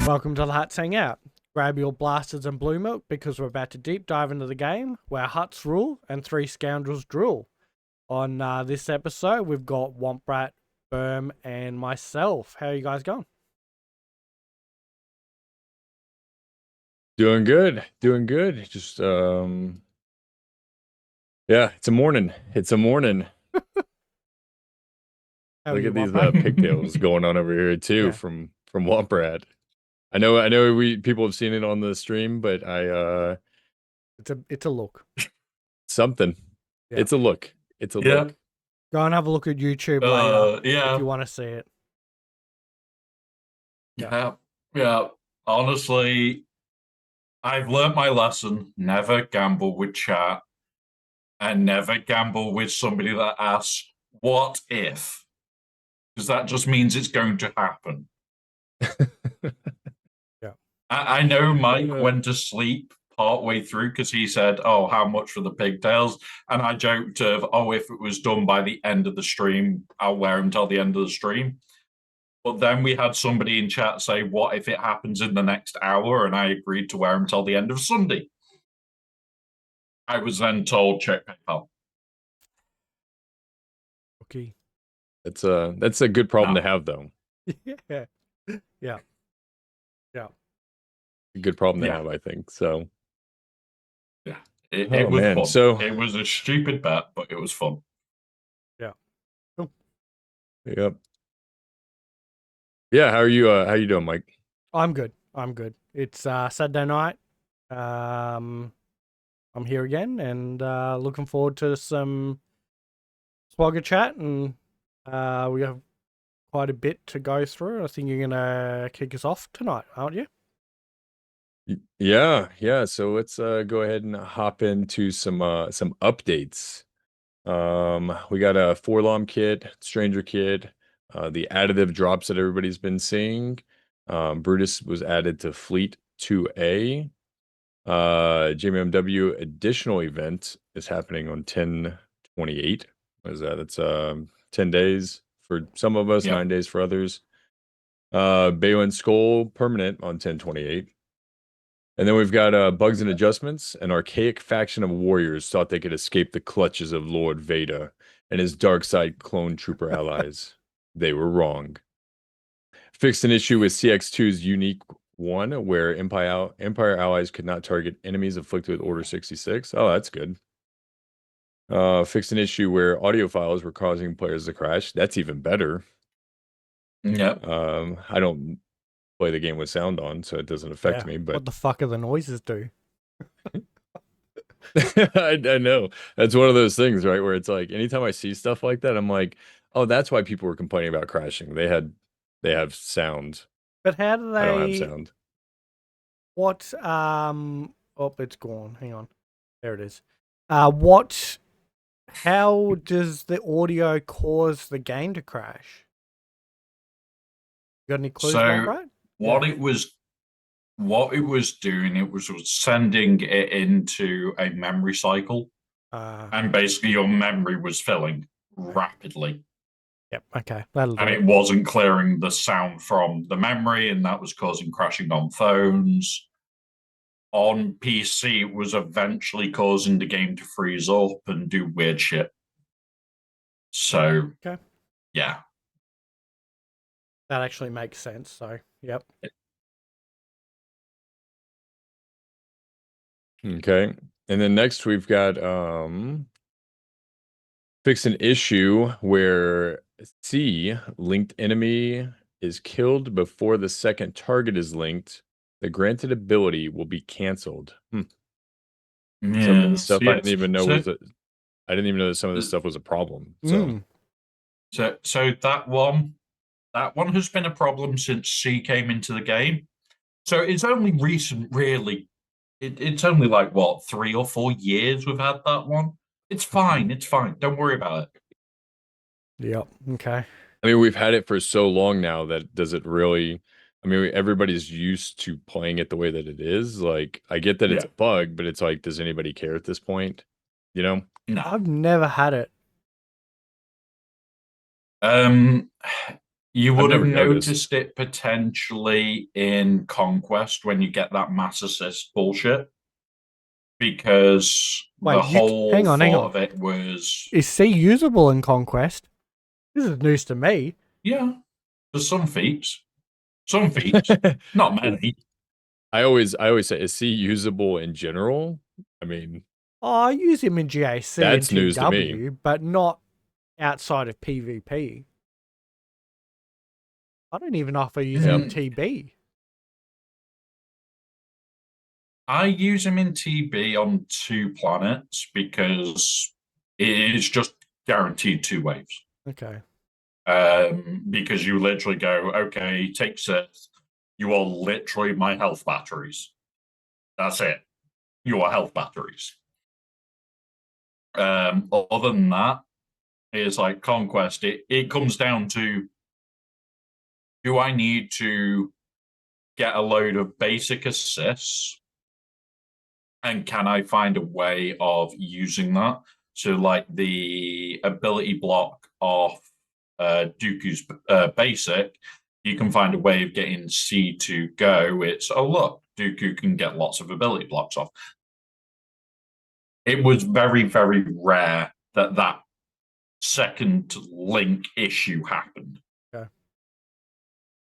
Welcome to the Hutts Hangout. Grab your blasters and blue milk because we're about to deep dive into the game where Hutts rule and three scoundrels drool. On this episode, we've got Womprat, Berm, and myself. How are you guys going? Doing good. Just yeah, it's a morning. How are Look you, at these Womprat? pigtails going on over here too Yeah, from Womprat. I know we people have seen it on the stream, but I it's a look. something. Yeah, It's a look. It's a Yeah. look. go and have a look at YouTube later if Yeah. you want to see it. Yeah. Honestly, I've learnt my lesson. Never gamble with chat and never gamble with somebody that asks, what if? Because that just means it's going to happen. Yeah. I know Mike went to sleep partway through because he said, oh, how much for the pigtails? And I joked of, oh, if it was done by the end of the stream, I'll wear them till the end of the stream. But then we had somebody in chat say, what if it happens in the next hour? And I agreed to wear them till the end of Sunday. I was then told, check PayPal. Okay. That's a good problem to have though. Yeah. Yeah. A good problem to have, I think. So yeah, it was fun. So it was a stupid bet, but it was fun. Yeah. Cool. Yep. Yeah, how are you doing, Mike? I'm good. It's Saturday night. I'm here again and looking forward to some SWGoH chat, and we have quite a bit to go through. I think you're gonna kick us off tonight, aren't you? Yeah. So let's go ahead and hop into some updates. We got a Forlom kit, Stranger kit, the additive drops that everybody's been seeing. Brutus was added to Fleet 2A. JMMW additional event is happening on 10/28. What is that? It's 10 days for some of us, 9 days for others. Balin Skull permanent on 10/28. And then we've got bugs and adjustments. An archaic faction of warriors thought they could escape the clutches of Lord Veda and his dark side clone trooper allies. They were wrong. Fixed an issue with CX2's unique one, where Empire allies could not target enemies afflicted with Order 66. Oh, that's good. Fixed an issue where audio files were causing players to crash. That's even better. Yep. I don't play the game with sound on, so it doesn't affect me. But what the fuck are the noises do? I know. That's one of those things, right? Where it's like anytime I see stuff like that, I'm like, oh, that's why people were complaining about crashing. They have sound. But how do they? I don't have sound. What? Oh, it's gone. Hang on. There it is. What? How does the audio cause the game to crash? You got any clues, right? What it was doing, it was sending it into a memory cycle, and basically your memory was filling rapidly. Yep. Okay. And it wasn't clearing the sound from the memory, and that was causing crashing on phones. On PC, it was eventually causing the game to freeze up and do weird shit. So, okay. Yeah. That actually makes sense. So, yep. Okay. And then next we've got fix an issue where C linked enemy is killed before the second target is linked. The granted ability will be canceled. Yeah. Some of the stuff I didn't even know I didn't even know that some of this stuff was a problem. So that one has been a problem since C came into the game. So it's only recent, really. It's only like, what, 3 or 4 years we've had that one? It's fine. Don't worry about it. Yep. Okay. I mean, we've had it for so long now that does it really... I mean, everybody's used to playing it the way that it is. Like, I get that it's a bug, but it's like, does anybody care at this point? You know? No. I've never had it. You I've would have never noticed. noticed it potentially in Conquest when you get that mass assist bullshit. Because Wait, the whole hang on. thought of it was, Is C usable in Conquest? This is news to me. yeah, there's some feats. Some feats. Not many. I always say, is C usable in general? I mean, Oh, I use him in GAC that's and news to me. TW, but not outside of PvP. I don't even know if I use him in TB. I use him in TB on 2 planets because it is just guaranteed 2 waves. Okay. Because you literally go, okay, take Sith. You are literally my health batteries. That's it. You are health batteries. Other than that, it's like Conquest. It comes down to, do I need to get a load of basic assists? And can I find a way of using that? So, like the ability block off Dooku's basic, you can find a way of getting C to go. It's, oh, look, Dooku can get lots of ability blocks off. It was very, very rare that that second link issue happened. Okay.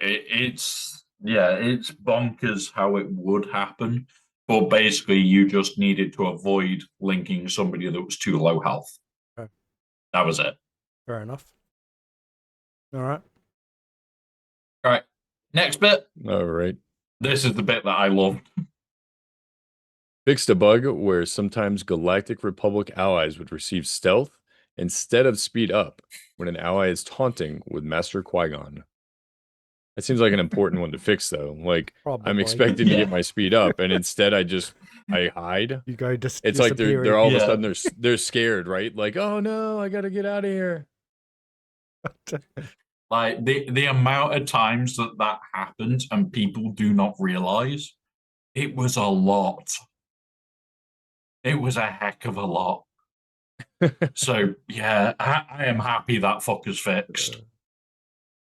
It's bonkers how it would happen. But basically, you just needed to avoid linking somebody that was too low health. Okay. That was it. Fair enough. All right. All right. Next bit. All right. This is the bit that I love. Fixed a bug where sometimes Galactic Republic allies would receive stealth instead of speed up when an ally is taunting with Master Qui-Gon. That seems like an important one to fix, though. Like, Probably. I'm expecting to get my speed up, and instead I hide. You go It's like they're all of a Yeah. sudden they're scared, right? Like, oh no, I gotta get out of here. Like the amount of times that happened and people do not realize, it was a lot. It was a heck of a lot. So yeah, I am happy that fucker's fixed.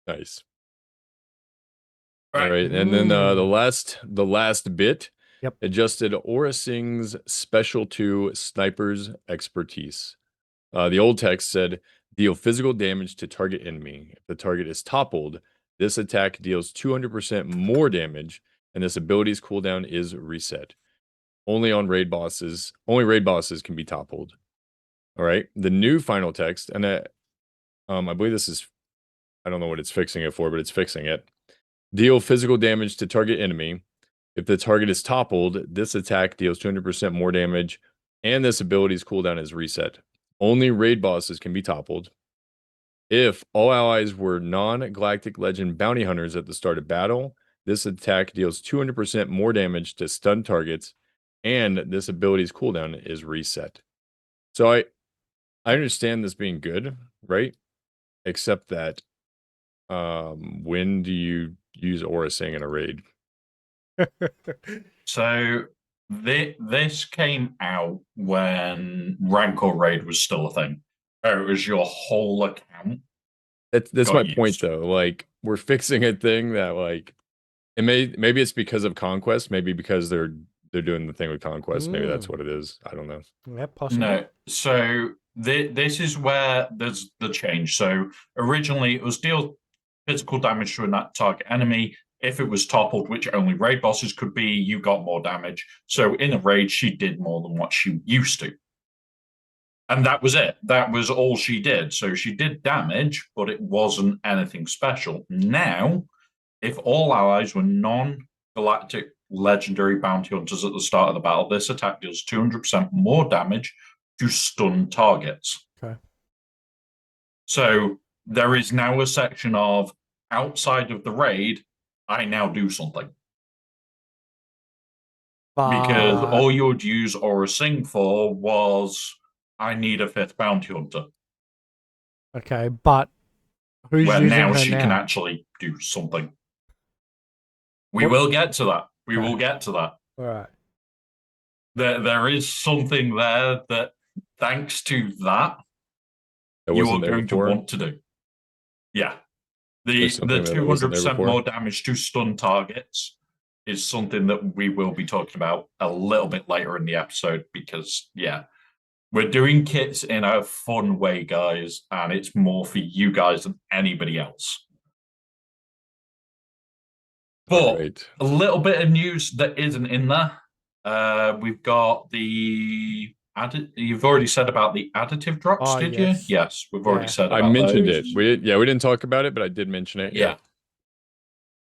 Nice. Right. All right, and then the last bit. Yep. Adjusted Aura Singh's special to snipers expertise. The old text said, deal physical damage to target enemy. If the target is toppled, this attack deals 200% more damage, and this ability's cooldown is reset. Only raid bosses can be toppled. All right. The new final text, and I believe this is, I don't know what it's fixing it for, but it's fixing it. Deal physical damage to target enemy. If the target is toppled, this attack deals 200% more damage, and this ability's cooldown is reset. Only raid bosses can be toppled. If all allies were non-Galactic Legend bounty hunters at the start of battle, this attack deals 200% more damage to stun targets, and this ability's cooldown is reset. So I understand this being good, right? Except that when do you use Aura Singh in a raid? So this came out when Rancor Raid was still a thing. It was your whole account. That's my point, used. though. Like, we're fixing a thing that, like, it maybe it's because of Conquest, maybe because they're doing the thing with Conquest. Maybe that's what it is. I don't know. Yeah, possibly. No, so this is where there's the change. So originally it was deal physical damage to a target enemy. If it was toppled, which only raid bosses could be, you got more damage. So in a raid, she did more than what she used to. And that was it. That was all she did. So she did damage, but it wasn't anything special. Now, if all allies were non-galactic legendary bounty hunters at the start of the battle, this attack deals 200% more damage to stun targets. Okay. So there is now a section of outside of the raid, I now do something. Because all you would use Aura Singh for was, I need a 5th bounty hunter. Okay, but who's Where using now her she now? can actually do something. We will get to that. We will get to that. All right. There is something there that, thanks to that, you are going to want to do. Yeah. The There's something that wasn't there 200% before. more damage to stun targets is something that we will be talking about a little bit later in the episode because, yeah, we're doing kits in a fun way, guys, and it's more for you guys than anybody else. But Right. a little bit of news that isn't in there. We've got the you've already said about the additive drops, Oh, did yes. you? Yes, we've already Yeah. said I about mentioned those. it. We didn't talk about it, but I did mention it. Yeah.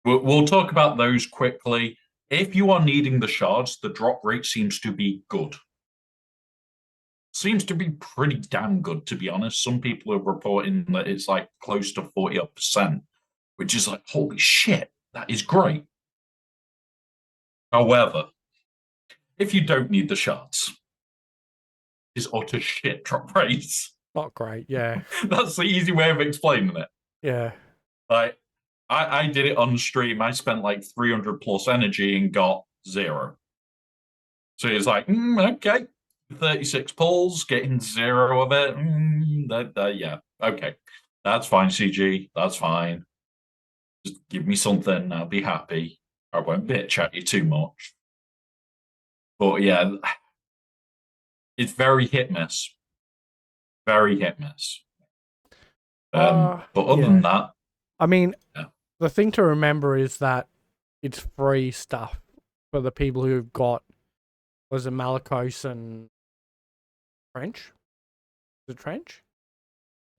We'll talk about those quickly. If you are needing the shards, the drop rate seems to be good. Seems to be pretty damn good, to be honest. Some people are reporting that it's like close to 40%, which is like, holy shit, that is great. However, if you don't need the shards, it's utter shit drop rates. Not great. Yeah. That's the easy way of explaining it. Yeah. Like, I did it on stream. I spent like 300 plus energy and got 0. So it's like, okay, 36 pulls, getting 0 of it. Yeah, okay. That's fine, CG. That's fine. Just give me something. I'll be happy. I won't bitch at you too much. But yeah, it's very hit miss. Very hit miss. But other than that, I mean, yeah. The thing to remember is that it's free stuff for the people who've got, was it Malachos and Trench? Is it Trench?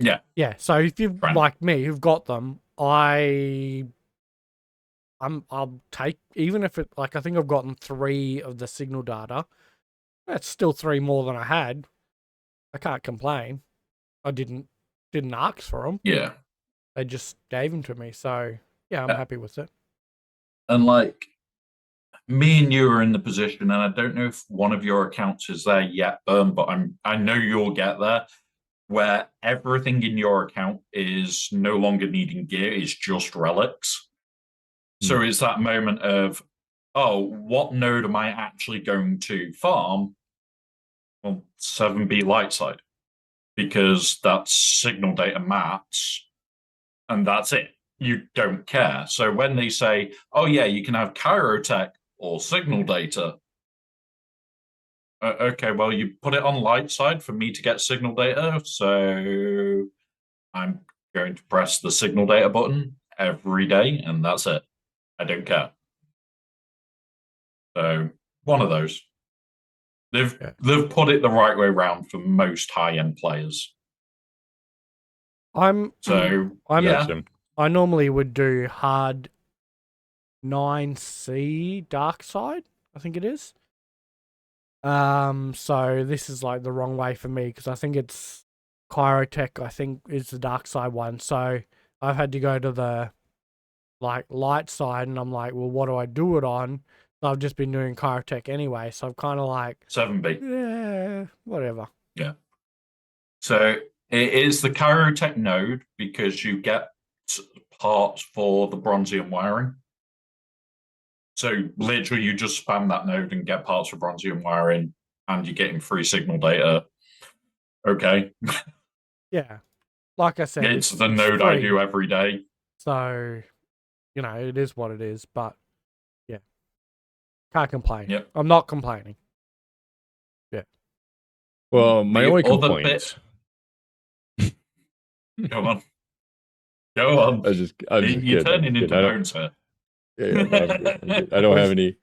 Yeah. Yeah. So if you've Trench. like me who've got them, I'll take, even if it, like, I think I've gotten 3 of the signal data. That's still 3 more than I had. I can't complain. I didn't ask for them. Yeah. They just gave them to me. So yeah, I'm happy with it. And like, me and you are in the position, and I don't know if one of your accounts is there yet, but I know you'll get there, where everything in your account is no longer needing gear, it's just relics. So it's that moment of, oh, what node am I actually going to farm? Well, 7B Lightside, because that's signal data maps, and that's it. You don't care. So when they say, oh yeah, you can have Chirotech or signal data, okay, well, you put it on light side for me to get signal data, so I'm going to press the signal data button every day, and that's it. I don't care. So one of those. They've put it the right way around for most high-end players. I normally would do hard 9C dark side, I think it is. So this is like the wrong way for me because I think it's Chirotech, I think, is the dark side one. So I've had to go to the like light side, and I'm like, well, what do I do it on? So I've just been doing Chirotech anyway. So I'm kind of like 7B. Yeah, whatever. Yeah. So it is the Chirotech node because you get parts for the Bronzium wiring. So literally you just spam that node and get parts for Bronzium wiring, and you're getting free signal data. Okay. Yeah. Like I said, it's the node free. I do every day. So, you know, it is what it is, but yeah. Can't complain. Yep. I'm not complaining. Yeah. Well, my only complaint. Go on. Go on. You're turning into Bones here. Yeah, I don't have any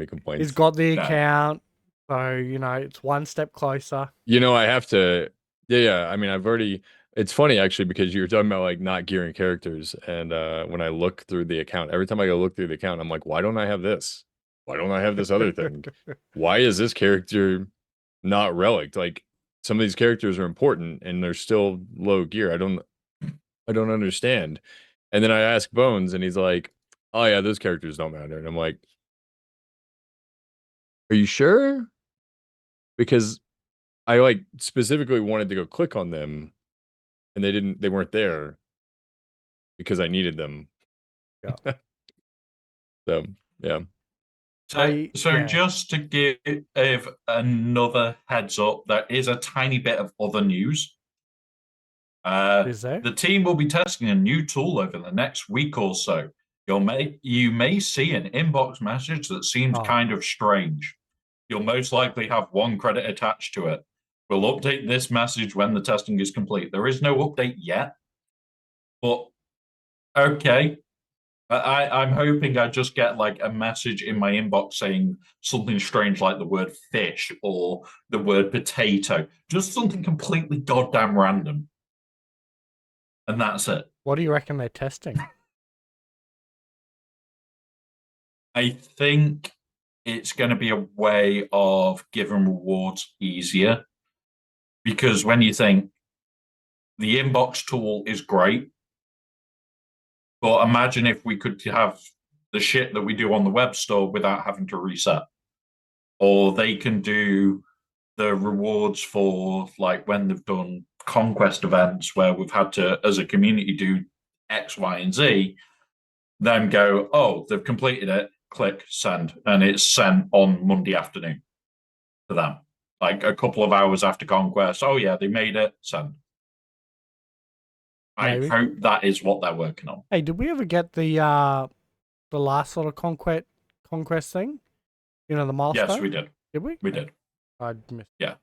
complaints. He's got the account, so you know it's one step closer. You know, I have to. Yeah. I mean, I've already. It's funny actually because you were talking about like not gearing characters, and when I look through the account, every time I go look through the account, I'm like, why don't I have this? Why don't I have this other thing? Why is this character not relic? Like some of these characters are important and they're still low gear. I don't understand. And then I ask Bones, and he's like, oh yeah, those characters don't matter. And I'm like, are you sure? Because I like specifically wanted to go click on them, and they weren't there because I needed them. Yeah. So yeah. So just to give another heads up, there is a tiny bit of other news. Is there? The team will be testing a new tool over the next week or so. You may see an inbox message that seems kind of strange. You'll most likely have 1 credit attached to it. We'll update this message when the testing is complete. There is no update yet, but okay. I'm hoping I just get like a message in my inbox saying something strange like the word fish or the word potato. Just something completely goddamn random. And that's it. What do you reckon they're testing? I think it's going to be a way of giving rewards easier. Because when you think the inbox tool is great, but imagine if we could have the shit that we do on the web store without having to reset. Or they can do the rewards for like when they've done conquest events where we've had to, as a community, do X, Y, and Z, then go, oh, they've completed it, click send, and it's sent on Monday afternoon to them. Like a couple of hours after conquest. Oh yeah, they made it, send. Maybe. I hope that is what they're working on. Hey, did we ever get the last sort of conquest thing? You know, the milestone? Yes, we did. Did we? We did. I missed. Yeah.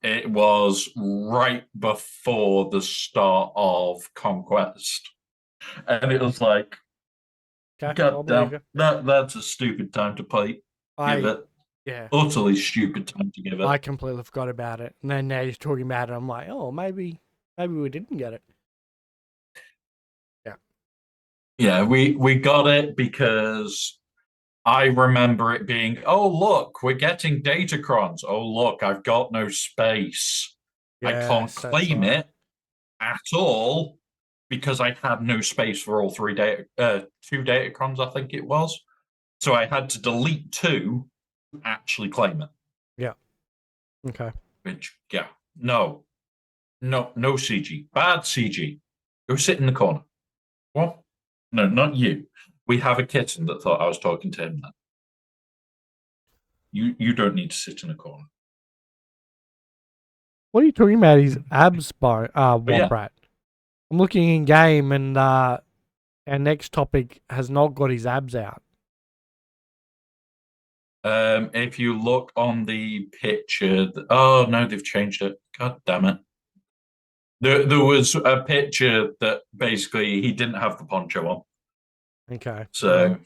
It was right before the start of Conquest. And it was like, Okay, God damn, that's a stupid time to play. Give it. Yeah. Utterly stupid time to give it. I completely forgot about it. And then now you're talking about it, I'm like, oh, maybe we didn't get it. Yeah. Yeah, we got it because I remember it being, oh, look, we're getting datacrons. Oh, look, I've got no space. I can't claim it at all because I had no space for all 2 datacrons, I think it was. So I had to delete 2 to actually claim it. Yeah. Okay. Which, yeah, no CG. Bad CG. Go sit in the corner. What? No, not you. We have a kitten that thought I was talking to him then. You don't need to sit in a corner. What are you talking about? His abs bar Wombat. Yeah. I'm looking in game and our next topic has not got his abs out. If you look on the picture, oh no, they've changed it. God damn it. There was a picture that basically he didn't have the poncho on. Okay. So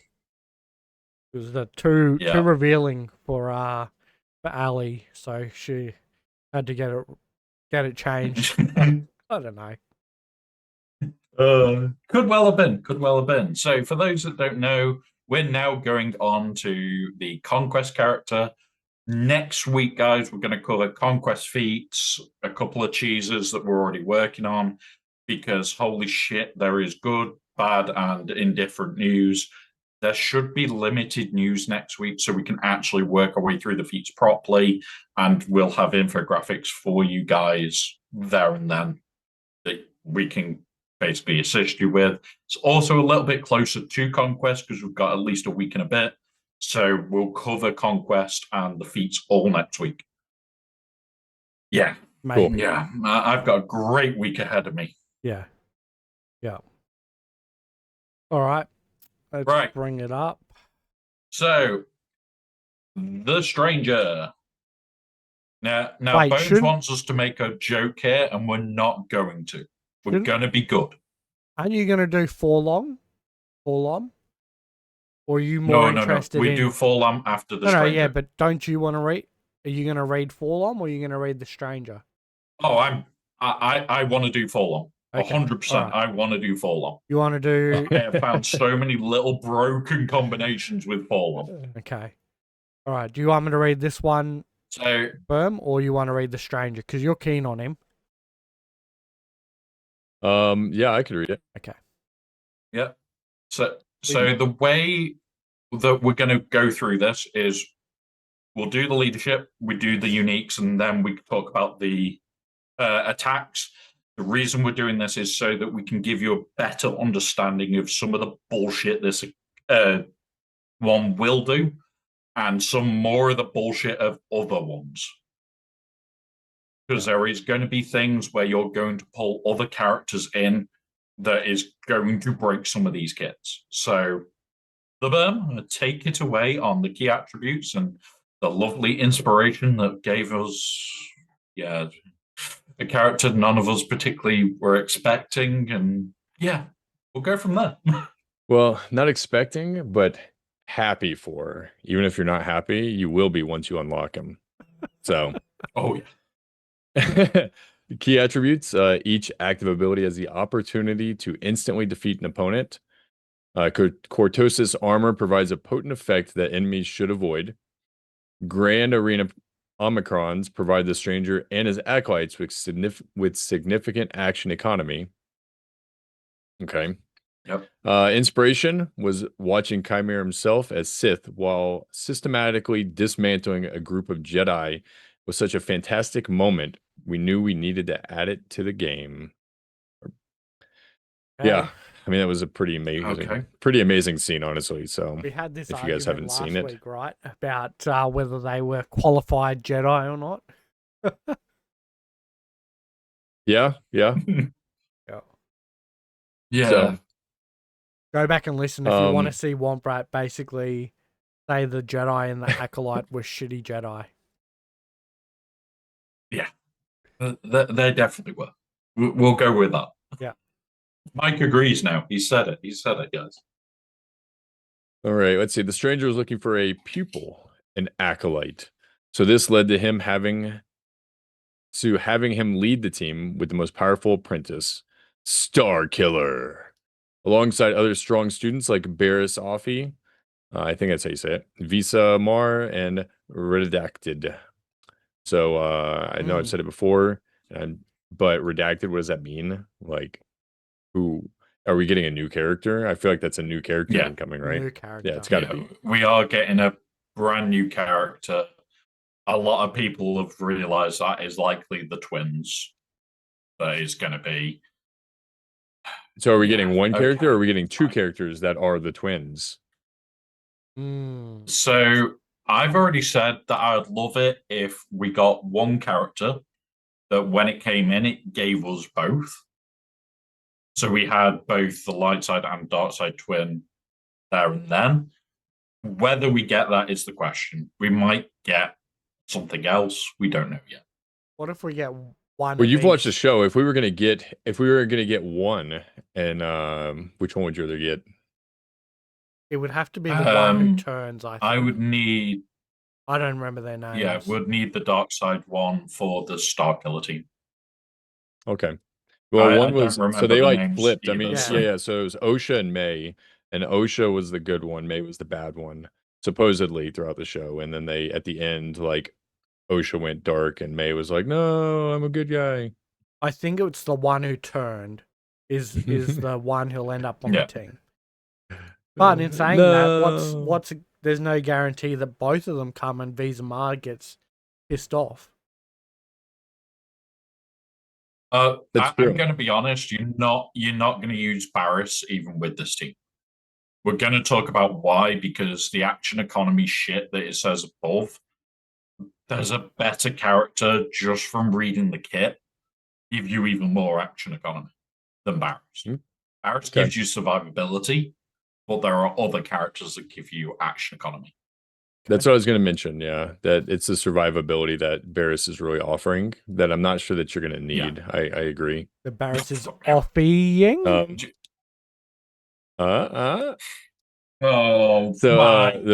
it was the too revealing for Ali, so she had to get it changed. I don't know. Could well have been. So for those that don't know, we're now going on to the Conquest character. Next week, guys, we're going to cover Conquest feats, a couple of cheeses that we're already working on, because holy shit, there is good, bad, and indifferent news. There should be limited news next week so we can actually work our way through the feats properly, and we'll have infographics for you guys there and then that we can basically assist you with. It's also a little bit closer to Conquest because we've got at least a week and a bit. So we'll cover Conquest and the feats all next week. Yeah. Maybe. Cool. Yeah. I've got a great week ahead of me. Yeah. Yeah. All right. Let's bring it up. So, the Stranger. Now Wait, Bones wants us to make a joke here, and we're not going to. We're going to be good. Aren't you going to do Forlom? Or are you more interested in... We do Forlom after the Stranger. No, yeah, but don't you want to read... Are you going to read Forlom or are you going to read the Stranger? Oh, I want to do Forlom. 100%. Right. I want to do Forlom. You want to do... I have found so many little broken combinations with Forlom. Okay. All right. Do you want me to read this one, Berm, or you want to read the Stranger? Because you're keen on him. Yeah, I could read it. Okay. Yeah. So the way that we're going to go through this is we'll do the leadership, we do the uniques, and then we talk about the attacks. The reason we're doing this is so that we can give you a better understanding of some of the bullshit this one will do, and some more of the bullshit of other ones. because there is going to be things where you're going to pull other characters in that is going to break some of these kits. So, the Berm, take it away on the key attributes and the lovely inspiration that gave us, a character none of us particularly were expecting, and we'll go from there. Well, not expecting, but happy for. Even if you're not happy, you will be once you unlock him. So, oh yeah. Key attributes: each active ability has the opportunity to instantly defeat an opponent. Cortosis armor provides a potent effect that enemies should avoid. Grand Arena Omicrons provide the stranger and his acolytes with significant action economy. Okay. Yep. Inspiration was watching Chimera himself as Sith while systematically dismantling a group of Jedi was such a fantastic moment. We knew we needed to add it to the game. Okay. Yeah. I mean, that was a pretty amazing scene, honestly. So we had this if you guys haven't last seen it, week, right, about whether they were qualified Jedi or not. yeah. Yeah. Yeah. So, go back and listen if you want to see Wombrat basically say the Jedi and the Acolyte were shitty Jedi. Yeah. They definitely were. We'll go with that. Yeah. Mike agrees now. He said it. He said it, guys. All right, let's see. The stranger was looking for a pupil, an acolyte. So this led to him having him lead the team with the most powerful apprentice, Star Killer, alongside other strong students like Barris Offie. I think that's how you say it. Visa Mar and Redacted. So I know I've said it before, but Redacted, what does that mean? Like, who are we getting a new character? I feel like that's a new character incoming, right? New character. Yeah, it's got to be. We are getting a brand new character. A lot of people have realized that is likely the twins. That is going to be. So are we getting one character or are we getting two characters that are the twins? So I've already said that I would love it if we got one character that when it came in, it gave us both. So we had both the light side and dark side twin there and then. Whether we get that is the question. We might get something else. We don't know yet. What if we get one? Well, you've watched the show. If we were gonna get one, and which one would you rather get? It would have to be the one who turns. I think. I would need. I don't remember their names. Yeah, would need the dark side one for the Star Killer team. Okay. Well, one was so they like flipped. Either. I mean, yeah. So it was Osha and May, and Osha was the good one. May was the bad one, supposedly throughout the show. And then they at the end, like Osha went dark, and May was like, "No, I'm a good guy." I think it's the one who turned is the one who'll end up on the team. But in saying that, what's there's no guarantee that both of them come and Visa Mar gets pissed off. I'm going to be honest. You're not going to use Barris even with this team. We're going to talk about why, because the action economy shit that it says above, there's a better character just from reading the kit give you even more action economy than Barris. Barris gives you survivability, but there are other characters that give you action economy. That's what I was going to mention. Yeah, that it's the survivability that Barris is really offering that I'm not sure that you're going to need. Yeah. I agree. The Barris is offering. The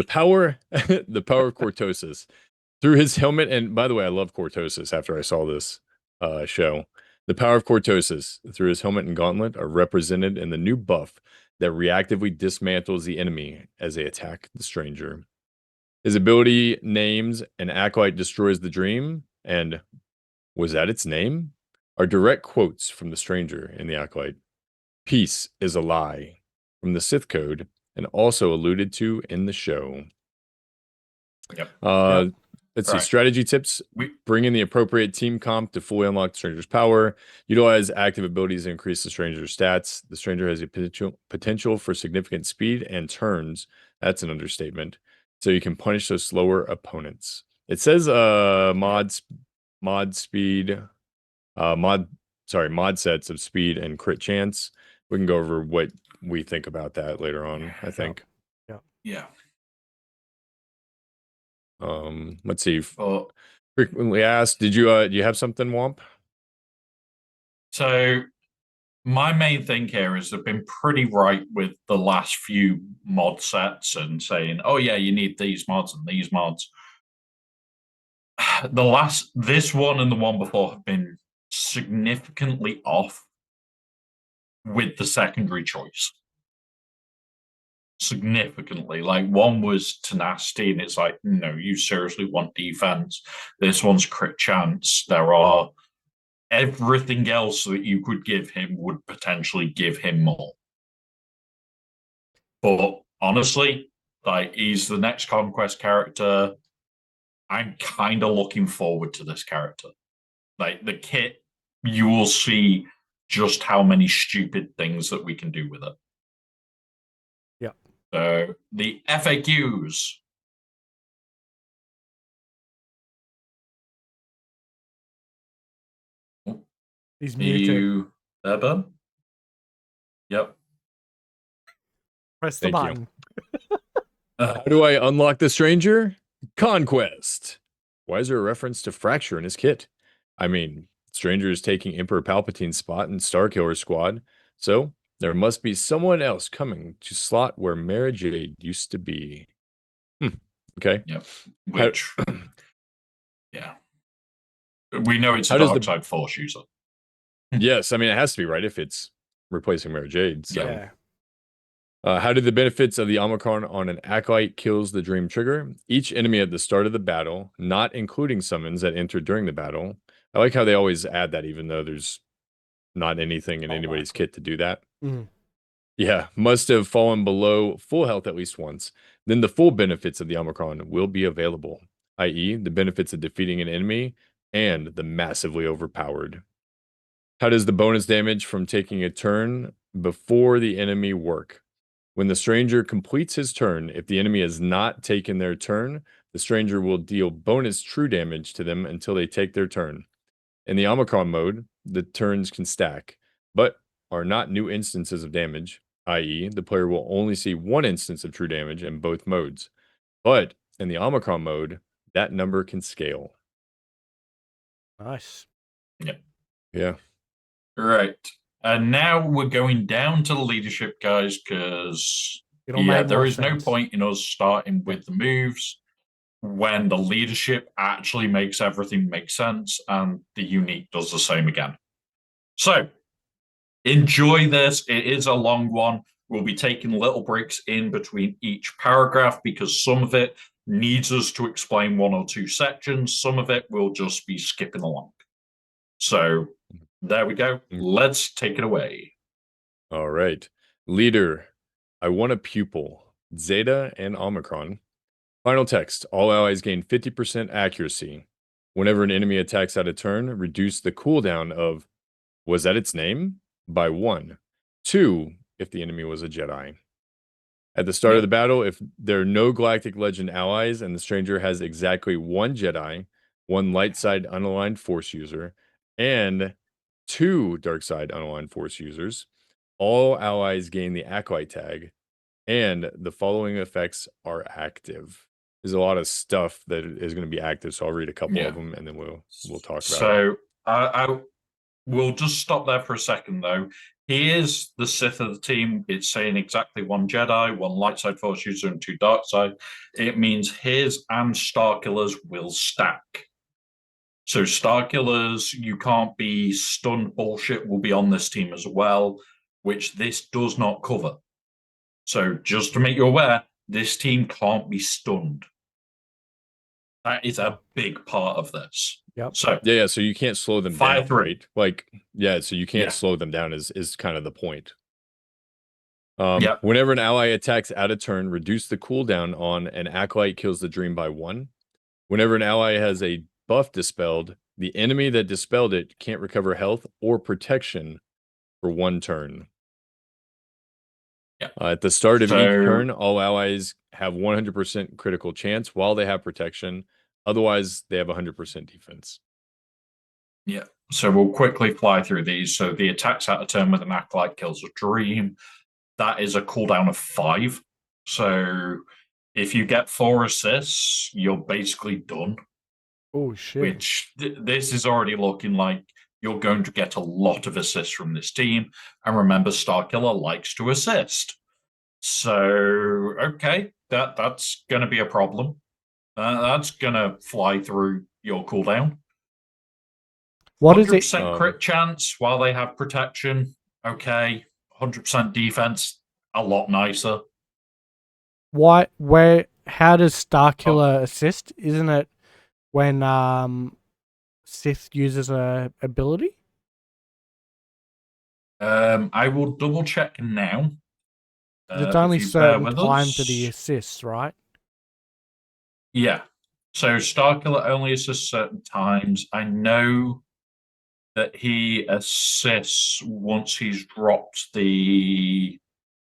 power of Cortosis through his helmet, and by the way, I love Cortosis. After I saw this show, the power of Cortosis through his helmet and gauntlet are represented in the new buff that reactively dismantles the enemy as they attack the stranger. His ability names an acolyte destroys the dream, and was that its name? Are direct quotes from the stranger in the acolyte. Peace is a lie from the Sith code, and also alluded to in the show. Yep. Let's see. Strategy tips. Bring in the appropriate team comp to fully unlock the stranger's power. Utilize active abilities to increase the stranger's stats. The stranger has a potential for significant speed and turns. That's an understatement. So you can punish those slower opponents. It says mod mod speed, mod sets of speed and crit chance. We can go over what we think about that later on, I think. Yeah. Let's see. But, Frequently asked, do you have something, Womp? so my main thing here is they've been pretty right with the last few mod sets and saying, oh yeah, you need these mods and these mods. This one and the one before have been significantly off with the secondary choice. Significantly. Like, one was tenacity, and it's like, no, you seriously want defense. This one's crit chance. There are everything else that you could give him would potentially give him more. But honestly, like, he's the next Conquest character. I'm kind of looking forward to this character. Like, the kit, you will see just how many stupid things that we can do with it. Yeah. So the FAQs. He's Are muted. you there, Ben? Yep. Press the Thank you. button. How do I unlock the stranger? Conquest. Why is there a reference to Fracture in his kit? I mean, Stranger is taking Emperor Palpatine's spot in Starkiller Squad, so there must be someone else coming to slot where Mara Jade used to be. Okay. Yep. Which, yeah. We know it's a How does dark the- side Force user. Yes, I mean, it has to be, right, if it's replacing Mara Jade. So. Yeah. How do the benefits of the Omicron on an Acolyte kills the Dream trigger? Each enemy at the start of the battle, not including summons that enter during the battle. I like how they always add that, even though there's not anything in anybody's kit to do that. Mhm. Yeah, must have fallen below full health at least once. Then the full benefits of the Omicron will be available, i.e., the benefits of defeating an enemy and the massively overpowered. How does the bonus damage from taking a turn before the enemy work? When the stranger completes his turn, if the enemy has not taken their turn, the stranger will deal bonus true damage to them until they take their turn. In the Omicron mode, the turns can stack, but are not new instances of damage, i.e., the player will only see one instance of true damage in both modes. But in the Omicron mode, that number can scale. Nice. Yep. Yeah. Right. And now we're going down to the leadership, guys, because It'll make there more is no sense. point in us starting with the moves when the leadership actually makes everything make sense and the unique does the same again. So enjoy this. It is a long one. We'll be taking little breaks in between each paragraph because some of it needs us to explain one or two sections. Some of it will just be skipping along. So there we go. Let's take it away. All right. Leader, I want a pupil. Zeta and Omicron. Final text. All allies gain 50% accuracy. Whenever an enemy attacks out of turn, reduce the cooldown of was that its name? By 1. 2, if the enemy was a Jedi. At the start of the battle, if there are no Galactic Legend allies and the stranger has exactly 1 Jedi, 1 light side unaligned Force user, and 2 dark side unaligned Force users, all allies gain the Acolyte tag, and the following effects are active. There's a lot of stuff that is going to be active, so I'll read a couple of them and then we'll talk about it. So I will just stop there for a second, though. Here's the Sith of the team. It's saying exactly 1 Jedi, 1 light side Force user, and 2 dark side. It means his and Starkiller's will stack. So Starkiller's, you can't be stunned bullshit, will be on this team as well, which this does not cover. So just to make you aware, this team can't be stunned. That is a big part of this. Yep. So yeah, so you can't slow them Fire down, through. right? Like, yeah, so you can't slow them down is kind of the point. Whenever an ally attacks out of turn, reduce the cooldown on an Acolyte kills the dream by 1. Whenever an ally has a buff dispelled, the enemy that dispelled it can't recover health or protection for 1 turn. At the start of each turn, all allies have 100% critical chance while they have protection. Otherwise, they have 100% defense. Yeah. So we'll quickly fly through these. So the attacks out of turn with an acolyte kills a dream. That is a cooldown of 5. So if you get 4 assists, you're basically done. Oh shit! Which this is already looking like you're going to get a lot of assists from this team. And remember, Starkiller likes to assist. So okay, that's going to be a problem. That's going to fly through your cooldown. What is it? 100% crit chance while they have protection. Okay. 100% defense. A lot nicer. Why? Where? How does Starkiller assist? Isn't it when Sith uses a ability? I will double check now. It's only if you bear certain with time us. to the assists, right? Yeah. So Starkiller only assists certain times. I know that he assists once he's dropped the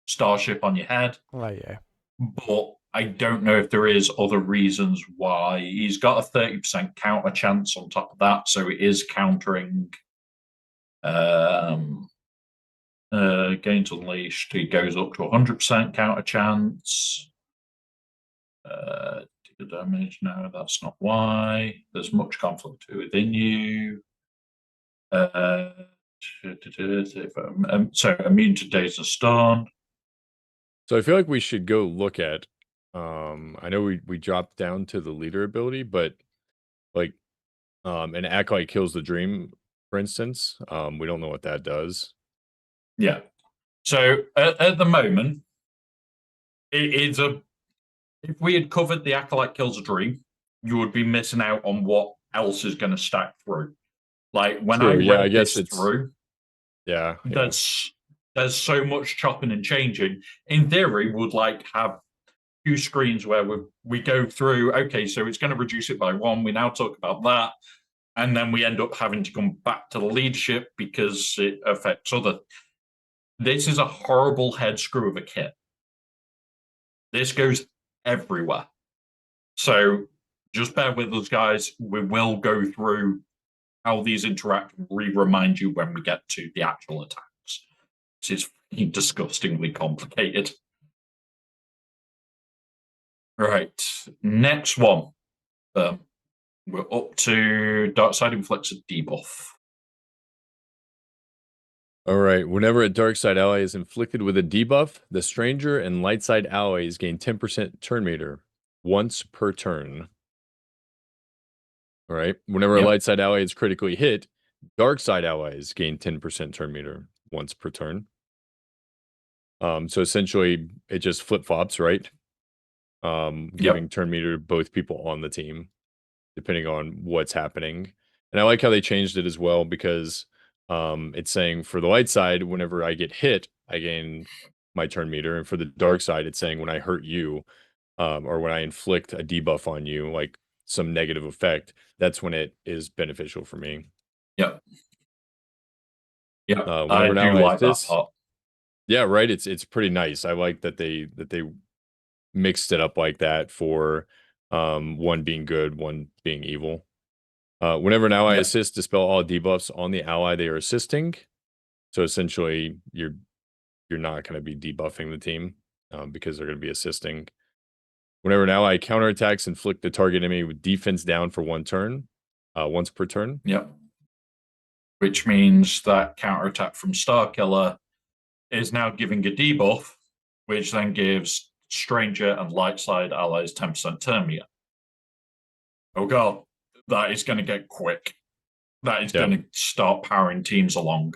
starship on your head. Oh yeah. But I don't know if there is other reasons why. He's got a 30% counter chance on top of that, so it is countering Gains Unleashed. He goes up to 100% counter chance. Damage, no, that's not why. There's much conflict within you. So immune to Days of Stone. So I feel like we should go look at. I know we dropped down to the leader ability, but like, an acolyte kills the dream, for instance. We don't know what that does. Yeah. So at the moment, it is a. If we had covered the acolyte kills a dream, you would be missing out on what else is going to stack through. Like when True, I yeah, I read guess this it's through, yeah. there's so much chopping and changing. In theory, would like have 2 screens where we go through. Okay, so it's going to reduce it by 1. We now talk about that, and then we end up having to come back to the leadership because it affects other. This is a horrible head screw of a kit. This goes everywhere. So just bear with us, guys. We will go through how these interact, remind you when we get to the actual attacks. This is disgustingly complicated. Right, next one. We're up to Darkside inflicts a debuff. All right. Whenever a dark side ally is inflicted with a debuff, the stranger and light side allies gain 10% turn meter once per turn. All right. Whenever a light side ally is critically hit, dark side allies gain 10% turn meter once per turn. So essentially, it just flip flops, right? Giving turn meter to both people on the team, depending on what's happening. And I like how they changed it as well because it's saying for the light side, whenever I get hit, I gain my turn meter, and for the dark side, it's saying when I hurt you, or when I inflict a debuff on you, like some negative effect, that's when it is beneficial for me. Yep. Yep. Whenever I do like that part. Yeah, right. It's pretty nice. I like that they mixed it up like that for one being good, one being evil. Whenever an ally assists, dispel all debuffs on the ally they are assisting. So essentially, you're not going to be debuffing the team because they're going to be assisting. Whenever an ally counterattacks, inflict the target enemy with defense down for 1 turn, once per turn. Yep. Which means that counterattack from Starkiller is now giving a debuff, which then gives Stranger and Light Side allies 10% turn meter. Oh god, that is going to get quick. That is going to start powering teams along.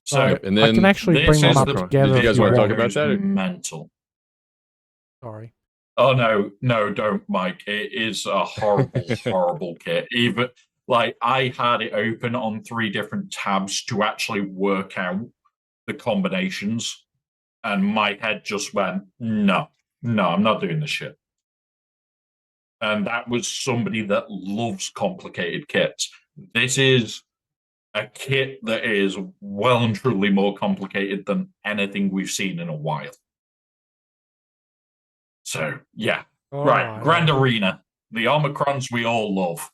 So, and then I can actually bring them up together. Did you guys want to talk about that? Mental. Sorry. Oh no, don't, Mike. It is a horrible, horrible kit. Even like I had it open on 3 different tabs to actually work out the combinations, and my head just went, no, I'm not doing this shit. And that was somebody that loves complicated kits. This is a kit that is well and truly more complicated than anything we've seen in a while. So, yeah. Right. Grand Arena. The Omicrons we all love.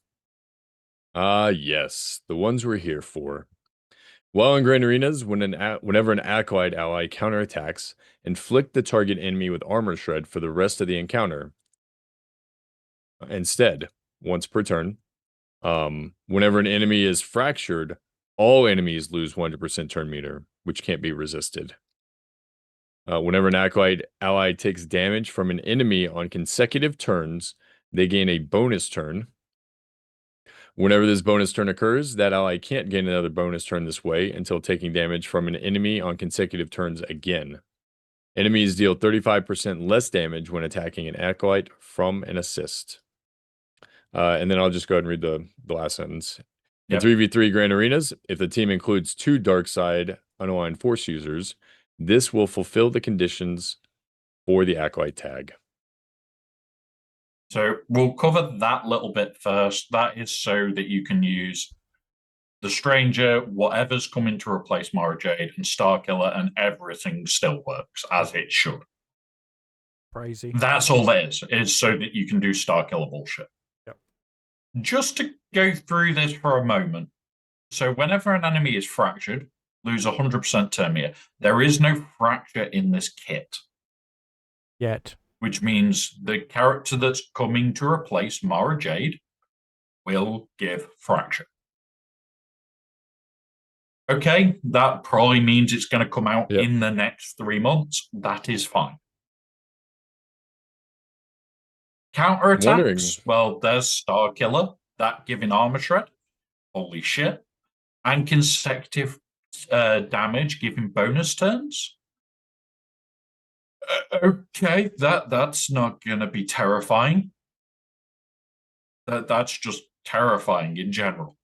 Yes, the ones we're here for. While in Grand Arenas, whenever an Acolyte ally counterattacks, inflict the target enemy with Armor Shred for the rest of the encounter. Instead, once per turn, whenever an enemy is fractured, all enemies lose 100% turn meter, which can't be resisted. Whenever an Acolyte ally takes damage from an enemy on consecutive turns, they gain a bonus turn. Whenever this bonus turn occurs, that ally can't gain another bonus turn this way until taking damage from an enemy on consecutive turns again. Enemies deal 35% less damage when attacking an Acolyte from an assist. And then I'll just go ahead and read the last sentence. In 3v3 Grand Arenas, if the team includes 2 Dark Side Unaligned Force users, this will fulfill the conditions for the Acolyte tag. So we'll cover that little bit first. That is so that you can use the Stranger, whatever's coming to replace Mara Jade, and Starkiller, and everything still works as it should. Crazy. That's all it is so that you can do Starkiller bullshit. Yep. Just to go through this for a moment. So whenever an enemy is fractured, lose 100% turn meter. There is no fracture in this kit. Yet. Which means the character that's coming to replace Mara Jade will give fracture. Okay, that probably means it's going to come out in the next 3 months. That is fine. Counterattacks, well, there's Starkiller, that giving armor shred. Holy shit. And consecutive damage giving bonus turns. Okay, that's not going to be terrifying. That's just terrifying in general.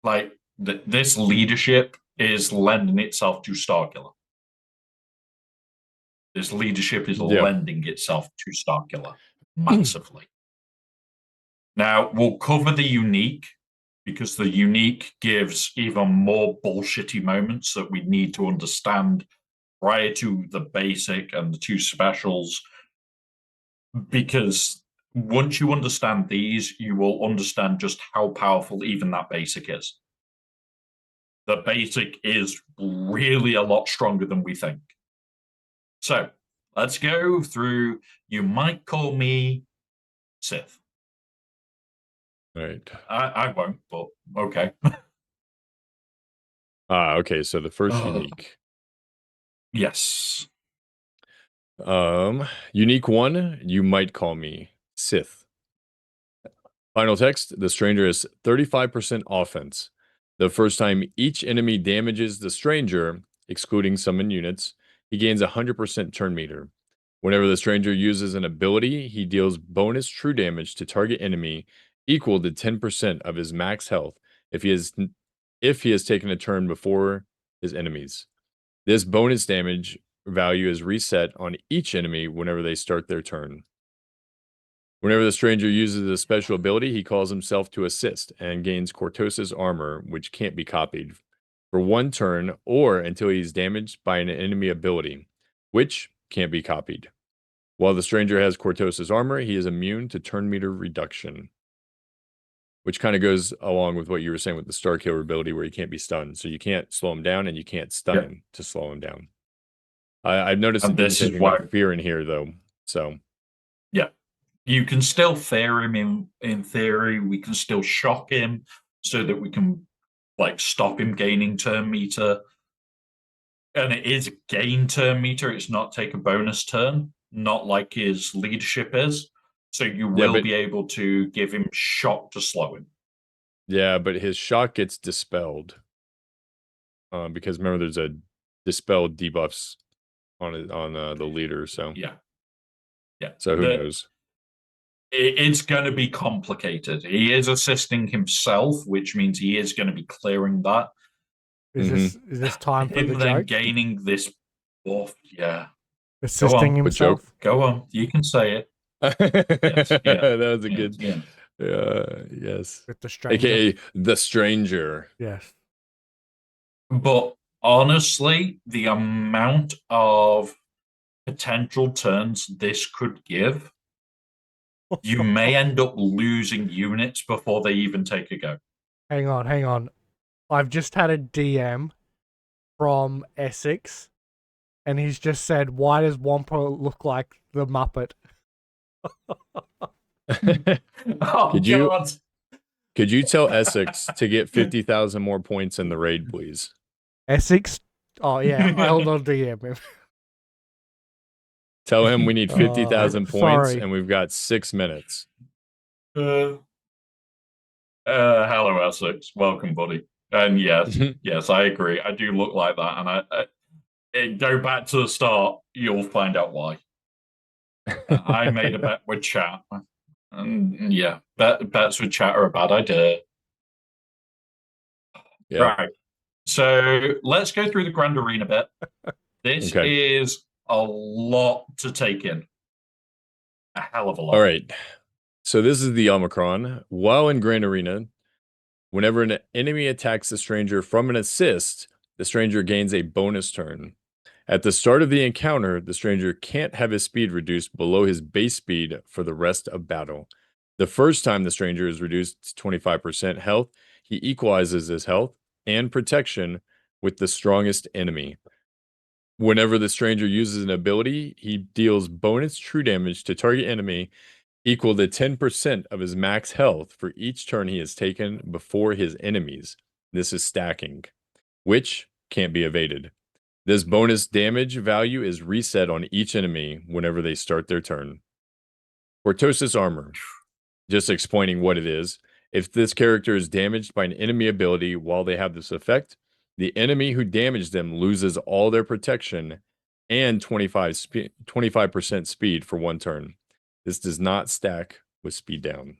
Like, this leadership is lending itself to Starkiller. This leadership is lending itself to Starkiller massively. Now, we'll cover the unique, because the unique gives even more bullshitty moments that we need to understand prior to the basic and the 2 specials. Because once you understand these, you will understand just how powerful even that basic is. The basic is really a lot stronger than we think. So, let's go through. You might call me Sith. Right. I won't, but okay. Okay, so the first unique. Yes. Unique 1, you might call me Sith. Final text, the Stranger is 35% offense. The first time each enemy damages the Stranger, excluding summon units, he gains 100% turn meter. Whenever the Stranger uses an ability, he deals bonus true damage to target enemy equal to 10% of his max health if he has taken a turn before his enemies. This bonus damage value is reset on each enemy whenever they start their turn. Whenever the Stranger uses a special ability, he calls himself to assist and gains Cortosis armor, which can't be copied, for 1 turn or until he's damaged by an enemy ability, which can't be copied. While the Stranger has Cortosis armor, he is immune to turn meter reduction, which kind of goes along with what you were saying with the Starkiller ability where he can't be stunned. So you can't slow him down and you can't stun him to slow him down. I've noticed it didn't say anything about fear in here, though. So, yeah. You can still fear him in theory. We can still shock him so that we can stop him gaining turn meter. And it is gain turn meter. It's not take a bonus turn, not like his leadership is. So you will be able to give him shock to slow him. Yeah, but his shock gets dispelled. Because remember, there's a dispelled debuffs on the leader. So yeah. So who knows? It's going to be complicated. He is assisting himself, which means he is going to be clearing that. Is this time for the then joke? Gaining this buff, yeah. Assisting himself. Go on, you can say it. Yes, that was a good. Yes. With the Stranger. AKA the Stranger. Yes. But honestly, the amount of potential turns this could give You may end up losing units before they even take a go. Hang on. I've just had a DM from Essex, and he's just said, "Why does Wampa look like the Muppet?" Oh, Could you God. could you tell Essex to get 50,000 more points in the raid, please? Essex? Oh, yeah, I'll not DM him. Tell him we need 50,000 points sorry. and we've got 6 minutes. Hello, Essex. Welcome, buddy. And yes, yes, I agree. I do look like that. And go back to the start. You'll find out why. I made a bet with chat. And yeah, bets with chat are a bad idea. Yeah. Right. So let's go through the Grand Arena bit. This is a lot to take in. A hell of a lot. All right. So this is the Omicron. While in Grand Arena, whenever an enemy attacks the stranger from an assist, the stranger gains a bonus turn. At the start of the encounter, the stranger can't have his speed reduced below his base speed for the rest of battle. The first time the stranger is reduced to 25% health, he equalizes his health and protection with the strongest enemy. Whenever the stranger uses an ability, he deals bonus true damage to target enemy equal to 10% of his max health for each turn he has taken before his enemies. This is stacking, which can't be evaded. This bonus damage value is reset on each enemy whenever they start their turn. Cortosis Armor. Just explaining what it is. If this character is damaged by an enemy ability while they have this effect, the enemy who damaged them loses all their protection and 25% speed for one turn. This does not stack with speed down.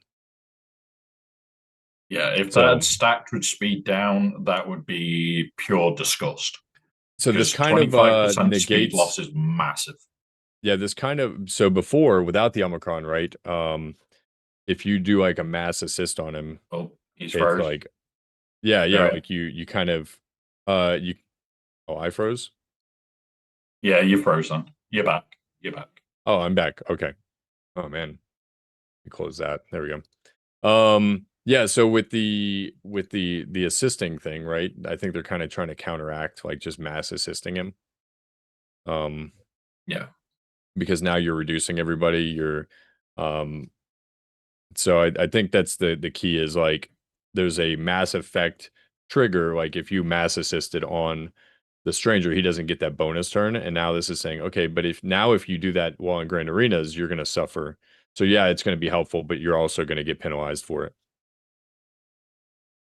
Yeah, if that had stacked with speed down, that would be pure disgust. So this kind of 25% negates speed loss is massive. Yeah, this kind of so before without the Omicron, right? If you do like a mass assist on him, he's it's froze. like yeah, Right. like you kind of you I froze? Yeah, you're frozen. You're back. Oh, I'm back. Okay. Oh man. Close that. There we go. Yeah, so with the assisting thing, right? I think they're kind of trying to counteract like just mass assisting him. Yeah. Because now you're reducing everybody, so I think that's the key is like there's a mass effect trigger. Like if you mass assisted on the stranger, he doesn't get that bonus turn. And now this is saying, okay, but if you do that while in Grand Arenas, you're gonna suffer. So yeah, it's gonna be helpful, but you're also gonna get penalized for it.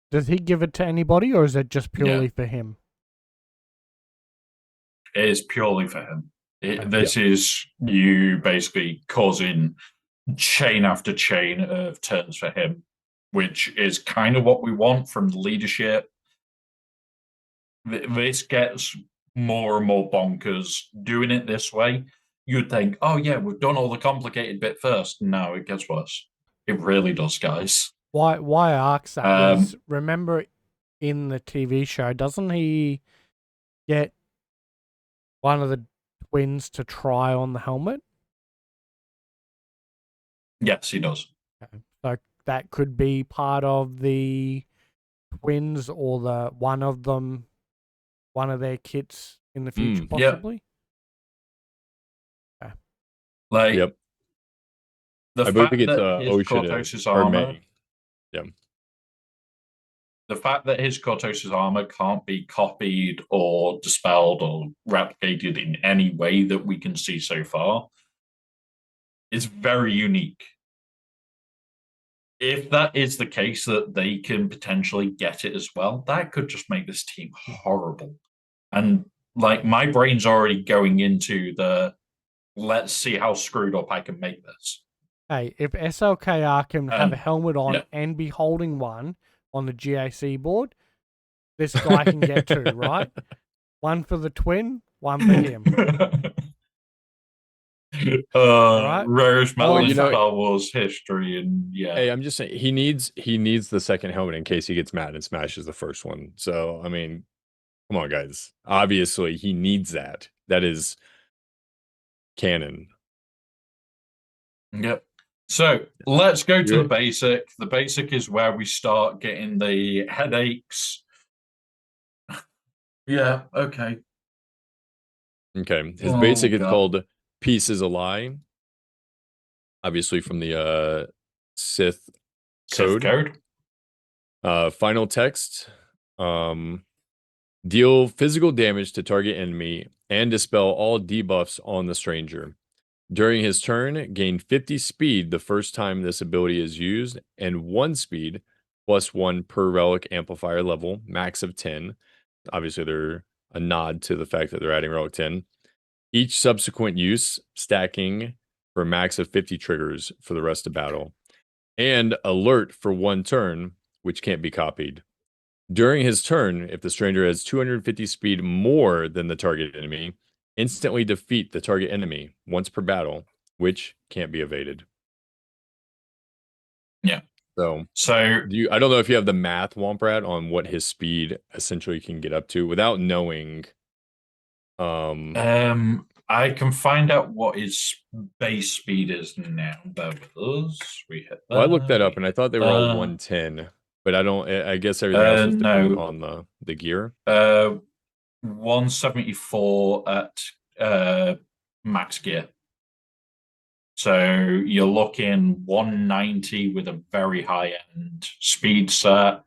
Does he give it to anybody, or is it just purely for him? It is purely for him. This is you basically causing chain after chain of turns for him, which is kind of what we want from the leadership. This gets more and more bonkers. Doing it this way, you'd think, oh yeah, we've done all the complicated bit first. No, it gets worse. It really does, guys. Why I ask that is, remember in the TV show, doesn't he get one of the twins to try on the helmet? Yes, he does. Okay. So that could be part of the twins or one of their kits in the future, possibly. Yeah. Okay. Like the fact that his Cortosis armor, the fact that his Cortosis armor can't be copied or dispelled or replicated in any way that we can see so far is very unique. If that is the case, that they can potentially get it as well, that could just make this team horrible. And like my brain's already going into let's see how screwed up I can make this. Hey, if SLKR can have a helmet on and be holding one on the GAC board, this guy can get two, right? One for the twin, one for him. Right? Rarest metal in Star Wars history, and Hey, I'm just saying he needs the second helmet in case he gets mad and smashes the first one. So I mean, come on, guys. Obviously, he needs that. That is canon. Yep. So let's go to You're- the basic. The basic is where we start getting the headaches. Yeah, okay. Okay. His Oh, basic is God. called Peace is a Lie. Obviously from the Sith Sith code. code. Final text. Deal physical damage to target enemy and dispel all debuffs on the stranger. During his turn, gain 50 speed the first time this ability is used, and 1 speed plus 1 per relic amplifier level, max of 10. Obviously, they're a nod to the fact that they're adding relic 10. Each subsequent use, stacking for a max of 50 triggers for the rest of battle. And alert for 1 turn, which can't be copied. During his turn, if the stranger has 250 speed more than the target enemy, instantly defeat the target enemy once per battle, which can't be evaded. Yeah. So So I don't know if you have the math, Womprat, on what his speed essentially can get up to without knowing. I can find out what his base speed is now. That was we hit that. Well, I looked that up and I thought they were all that. 110, but I guess everything else is dependent No. on the gear. 174 at max gear. So you're looking 190 with a very high end speed set.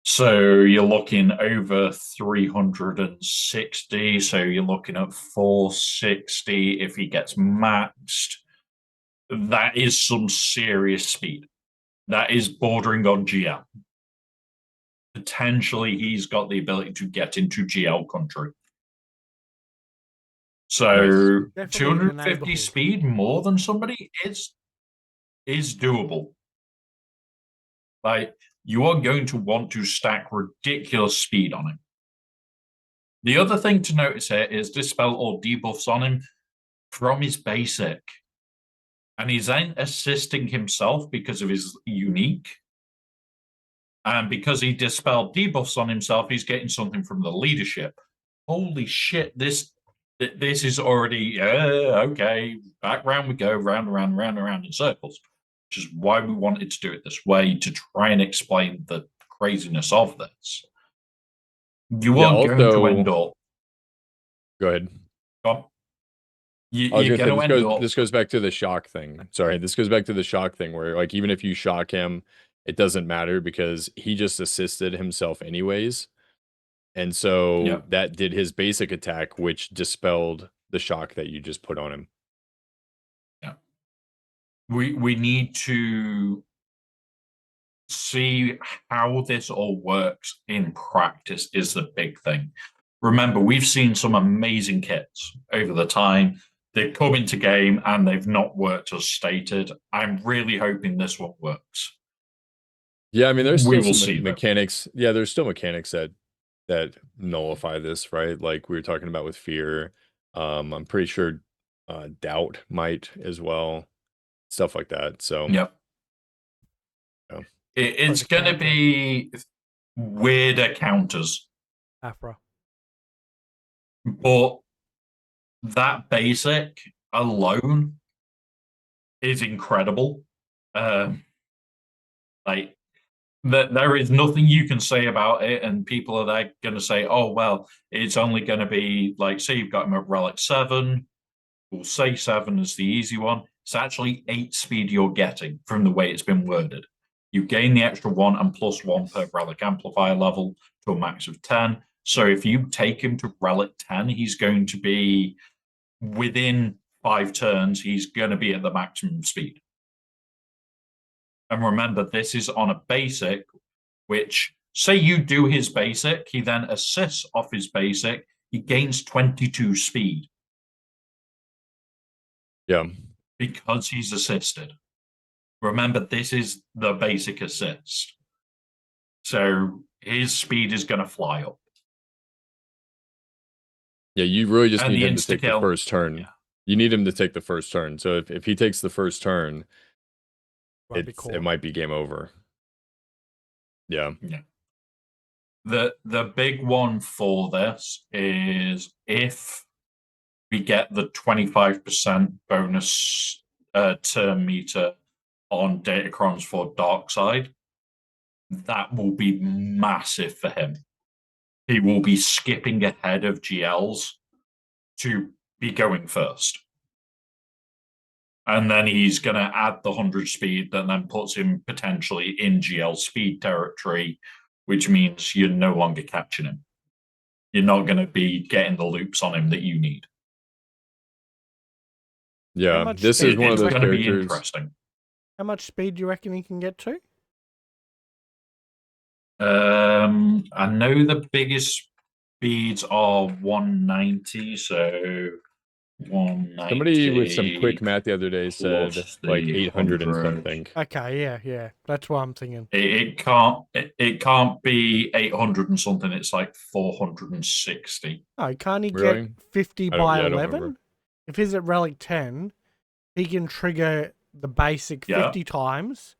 So you're looking over 360. So you're looking at 460 if he gets maxed. That is some serious speed. That is bordering on GL. Potentially, he's got the ability to get into GL country. So Nice. 250 speed more than somebody is doable. Like, you are going to want to stack ridiculous speed on him. The other thing to notice here is dispel all debuffs on him from his basic. And he's then assisting himself because of his unique. And because he dispelled debuffs on himself, he's getting something from the leadership. Holy shit, this is already, okay, back round we go, round and around in circles, which is why we wanted to do it this way, to try and explain the craziness of this. You are going to end up. Go ahead. You're going to end up. This goes back to the shock thing. Sorry, this goes back to the shock thing where, like, even if you shock him, it doesn't matter because he just assisted himself anyways. And so that did his basic attack, which dispelled the shock that you just put on him. Yeah. We need to see how this all works in practice is the big thing. Remember, we've seen some amazing kits over the time. They've come into game and they've not worked as stated. I'm really hoping this one works. Yeah, I mean, there's still some mechanics. Yeah, there's still mechanics that nullify this, right? Like we were talking about with fear. I'm pretty sure doubt might as well, stuff like that. So yeah, it's going to be weirder counters. Afra. But that basic alone is incredible. Like, there is nothing you can say about it, and people are there going to say, oh, well, it's only going to be, like, say you've got him at relic 7, we'll say 7 is the easy one. It's actually 8 speed you're getting from the way it's been worded. You gain the extra 1 and plus 1 per relic amplifier level to a max of 10. So if you take him to relic 10, he's going to be within 5 turns, he's going to be at the maximum speed. And remember, this is on a basic, which, say you do his basic, he then assists off his basic, he gains 22 speed. Yeah. Because he's assisted. Remember, this is the basic assist. So his speed is going to fly up. Yeah, you really just And need the him to take the first turn. Yeah. You need him to take the first turn. So if he takes the first turn, it might be game over. Yeah. Yeah. The big one for this is if we get the 25% bonus turn meter on Datacrons for Darkside, that will be massive for him. He will be skipping ahead of GLs to be going first. And then he's going to add the 100 speed that then puts him potentially in GL speed territory, which means you're no longer catching him. You're not going to be getting the loops on him that you need. Yeah, this is one of those going to be characters. Interesting. How much speed do you reckon he can get to? I know the biggest speeds are 190, so 190. Somebody with some quick math the other day said like 800 and something. Okay, yeah. That's what I'm thinking. It can't be 800 and something. It's like 460. Oh, can't he Really? get 50 I don't- by yeah, I don't 11? remember. If he's at relic 10, he can trigger the basic 50 times,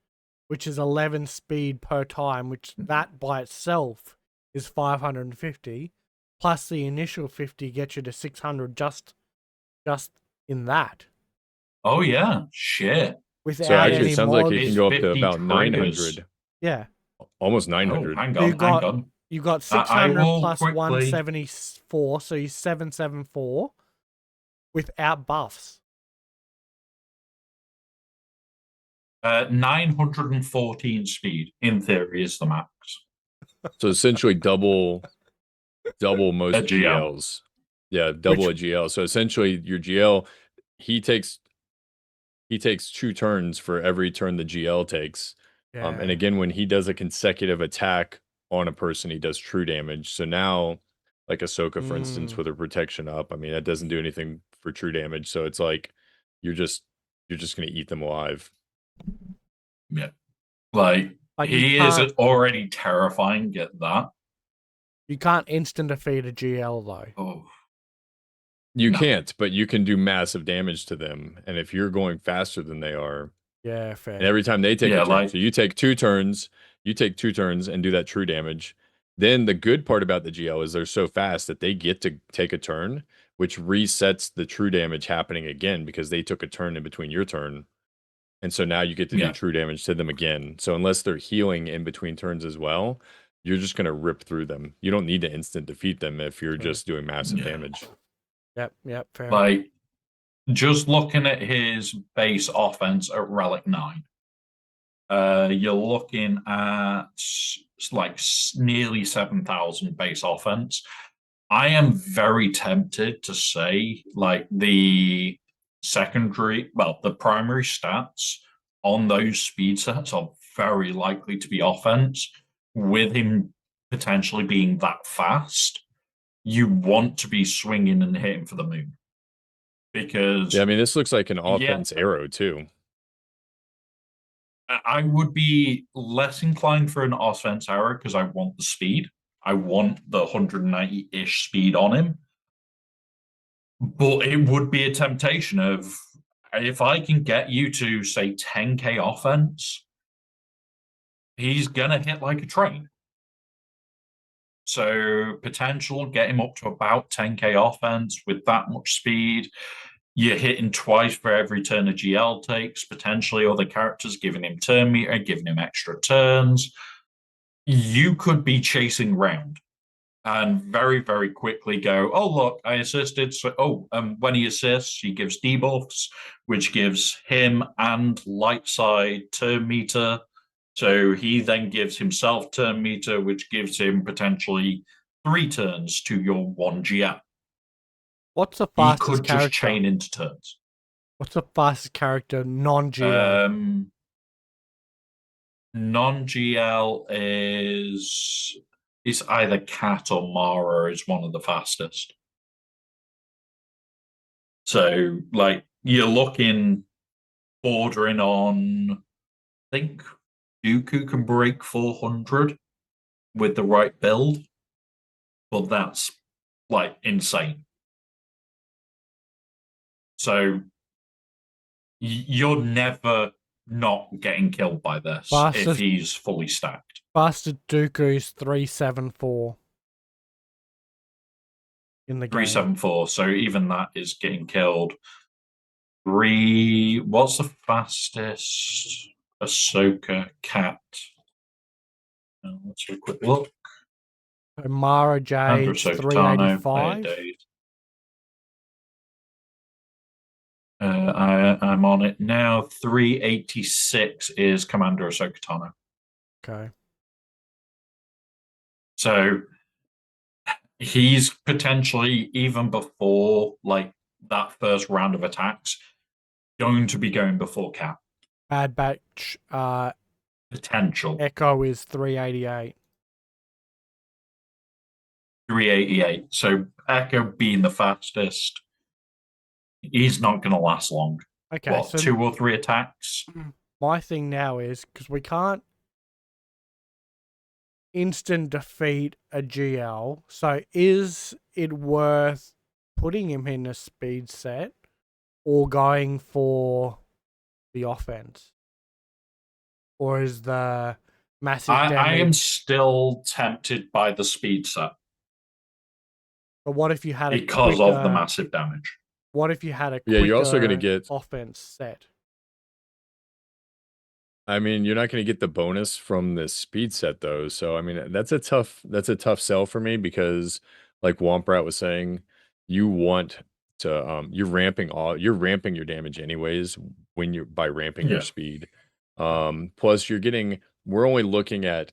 which is 11 speed per time, which that by itself is 550, plus the initial 50 gets you to 600 just in that. Oh yeah, shit. Without So actually, any it sounds like mods. it can go up to 50 about triggers. 900. Yeah. Almost Oh, 900. hang So on, you got- hang on. You got I 600 will plus quickly- 174, so he's 774 without buffs. 914 speed, in theory, is the max. So essentially double most A GL. GLs. Yeah, double a GL. So essentially your GL, he takes 2 turns for every turn the GL takes. Yeah. And again, when he does a consecutive attack on a person, he does true damage. So now, like Ahsoka, for instance, with her protection up, I mean, that doesn't do anything for true damage. So it's like you're just gonna eat them alive. Yeah. Like But he is already terrifying at that. You can't instant defeat a GL though. Oh. You No. can't, but you can do massive damage to them. And if you're going faster than they are, Yeah, fair. and every time they take Yeah, a turn, like- so you take 2 turns, and do that true damage. Then the good part about the GL is they're so fast that they get to take a turn, which resets the true damage happening again because they took a turn in between your turn. And so now you get to Yeah. do true damage to them again. So unless they're healing in between turns as well, you're just going to rip through them. You don't need to instant defeat them if you're just doing massive Yeah. damage. Yep, fair. Like, just looking at his base offense at Relic 9, you're looking at like nearly 7,000 base offense. I am very tempted to say, like, the primary stats on those speed sets are very likely to be offense. With him potentially being that fast, you want to be swinging and hitting for the moon. Because Yeah, I mean, this looks like an offense arrow too. I would be less inclined for an offense arrow because I want the speed. I want the 190-ish speed on him. But it would be a temptation of, if I can get you to, say, 10k offense, he's going to hit like a train. So potential, get him up to about 10k offense with that much speed. You're hitting twice for every turn a GL takes, potentially other characters giving him turn meter, giving him extra turns. You could be chasing round and very, very quickly go, oh, look, I assisted. So, when he assists, he gives debuffs, which gives him and light side turn meter. So he then gives himself turn meter, which gives him potentially 3 turns to your 1 GL. What's the He fastest could character? just chain into turns. What's the fastest character non-GL? Non-GL is either Cat or Mara is one of the fastest. So, like, you're looking bordering on, I think Dooku can break 400 with the right build, but that's like insane. So you're never not getting killed by this if he's fully stacked. Fastest Dooku's 374 in the game. 374. So even that is getting killed. What's the fastest? Ahsoka, Cat. Let's have a quick look. Mara Commander Jade's Ahsoka Tano, player 385. days. I'm on it now. 386 is Commander Ahsoka Tano. Okay. So he's potentially, even before like that first round of attacks, going to be going before Cat. Bad Batch Potential. Echo is 388. 388. So Echo being the fastest, he's not going to last long. Okay, What, so 2 or 3 attacks? my thing now is, because we can't instant defeat a GL, so is it worth putting him in a speed set or going for the offense? Or is the massive damage... I am still tempted by the speed set. But what if you had a because quicker, of the massive damage? What if you had a Yeah, you're also going to quicker get offense set? I mean, you're not going to get the bonus from the speed set though. So I mean, that's a tough sell for me because like Womprat was saying, you want to you're ramping your damage anyways when you're by ramping your Yeah. speed. Plus we're only looking at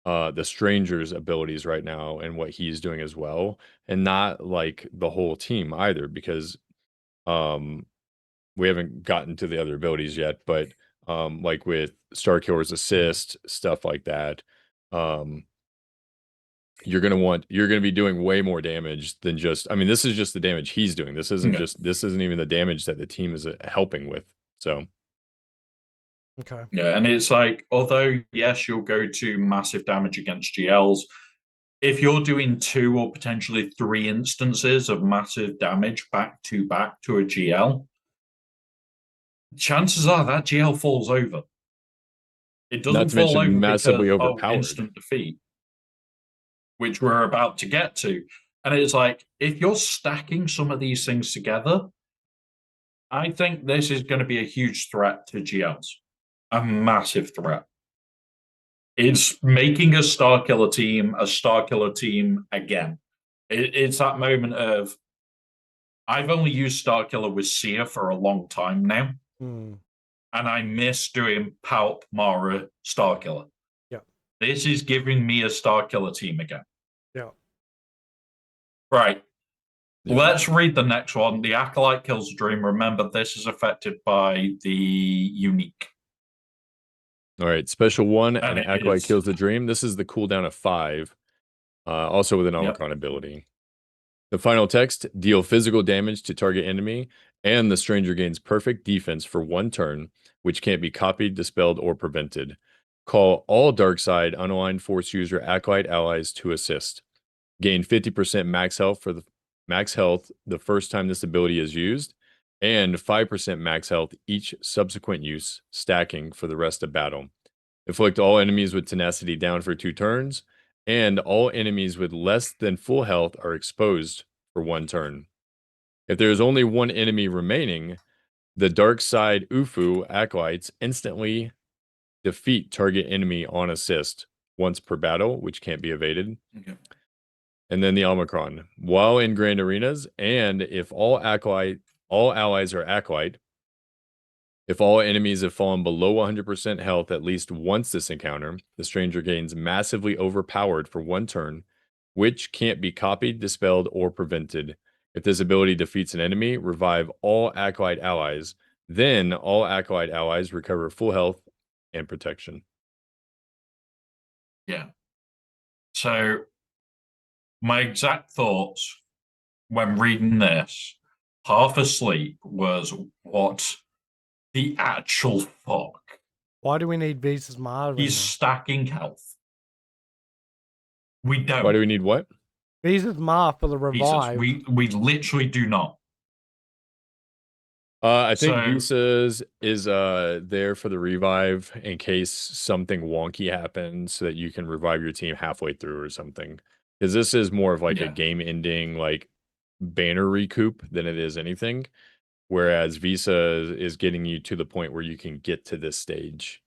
the stranger's abilities right now and what he's doing as well, and not like the whole team either, because um we haven't gotten to the other abilities yet, but like with Starkiller's assist, stuff like that, um, you're gonna be doing way more damage than just. I mean, this is just the damage he's doing. This isn't even the damage that the team is helping with. So, Okay. Yeah, and it's like, although yes, you'll go to massive damage against GLs. If you're doing 2 or potentially 3 instances of massive damage back to a GL, chances are that GL falls over. It not doesn't to fall mention over massively because overpowered. instant defeat, which we're about to get to. And it's like, if you're stacking some of these things together, I think this is going to be a huge threat to GLs. A massive threat. It's making a Starkiller team again. It's that moment of, I've only used Starkiller with Seer for a long time now. And I miss doing Palp, Mara, Starkiller. Yeah. This is giving me a Starkiller team again. Yeah. Right. Yeah. Let's read the next one. The Acolyte kills the dream. Remember, this is affected by the unique. All right, special 1, And an it Acolyte is- kills the dream. This is the cooldown of 5, also with an Yep. Omicron ability. The final text: deal physical damage to target enemy, and the stranger gains perfect defense for 1 turn, which can't be copied, dispelled, or prevented. Call all dark side unaligned force user Acolyte allies to assist. Gain 50% max health the first time this ability is used, and 5% max health each subsequent use, stacking for the rest of battle. Inflict all enemies with tenacity down for 2 turns, and all enemies with less than full health are exposed for 1 turn. If there is only 1 enemy remaining, the dark side Ufu acolytes instantly defeat target enemy on assist once per battle, which can't be evaded. Okay. And then the Omicron. While in grand arenas, and if all allies are acolyte, if all enemies have fallen below 100% health at least once this encounter, the stranger gains massively overpowered for 1 turn, which can't be copied, dispelled, or prevented. If this ability defeats an enemy, revive all Acolyte allies. Then all Acolyte allies recover full health and protection. Yeah. So my exact thoughts when reading this, half asleep, was what the actual fuck? Why do we need Visa's Marvin? He's stacking health. We don't. Why do we need what? Visa's Mar for the revive. We literally do not. I think So- Visas is there for the revive in case something wonky happens so that you can revive your team halfway through or something. Because this is more of like a Yeah. game ending like banner recoup than it is anything. Whereas Visa is getting you to the point where you can get to this stage.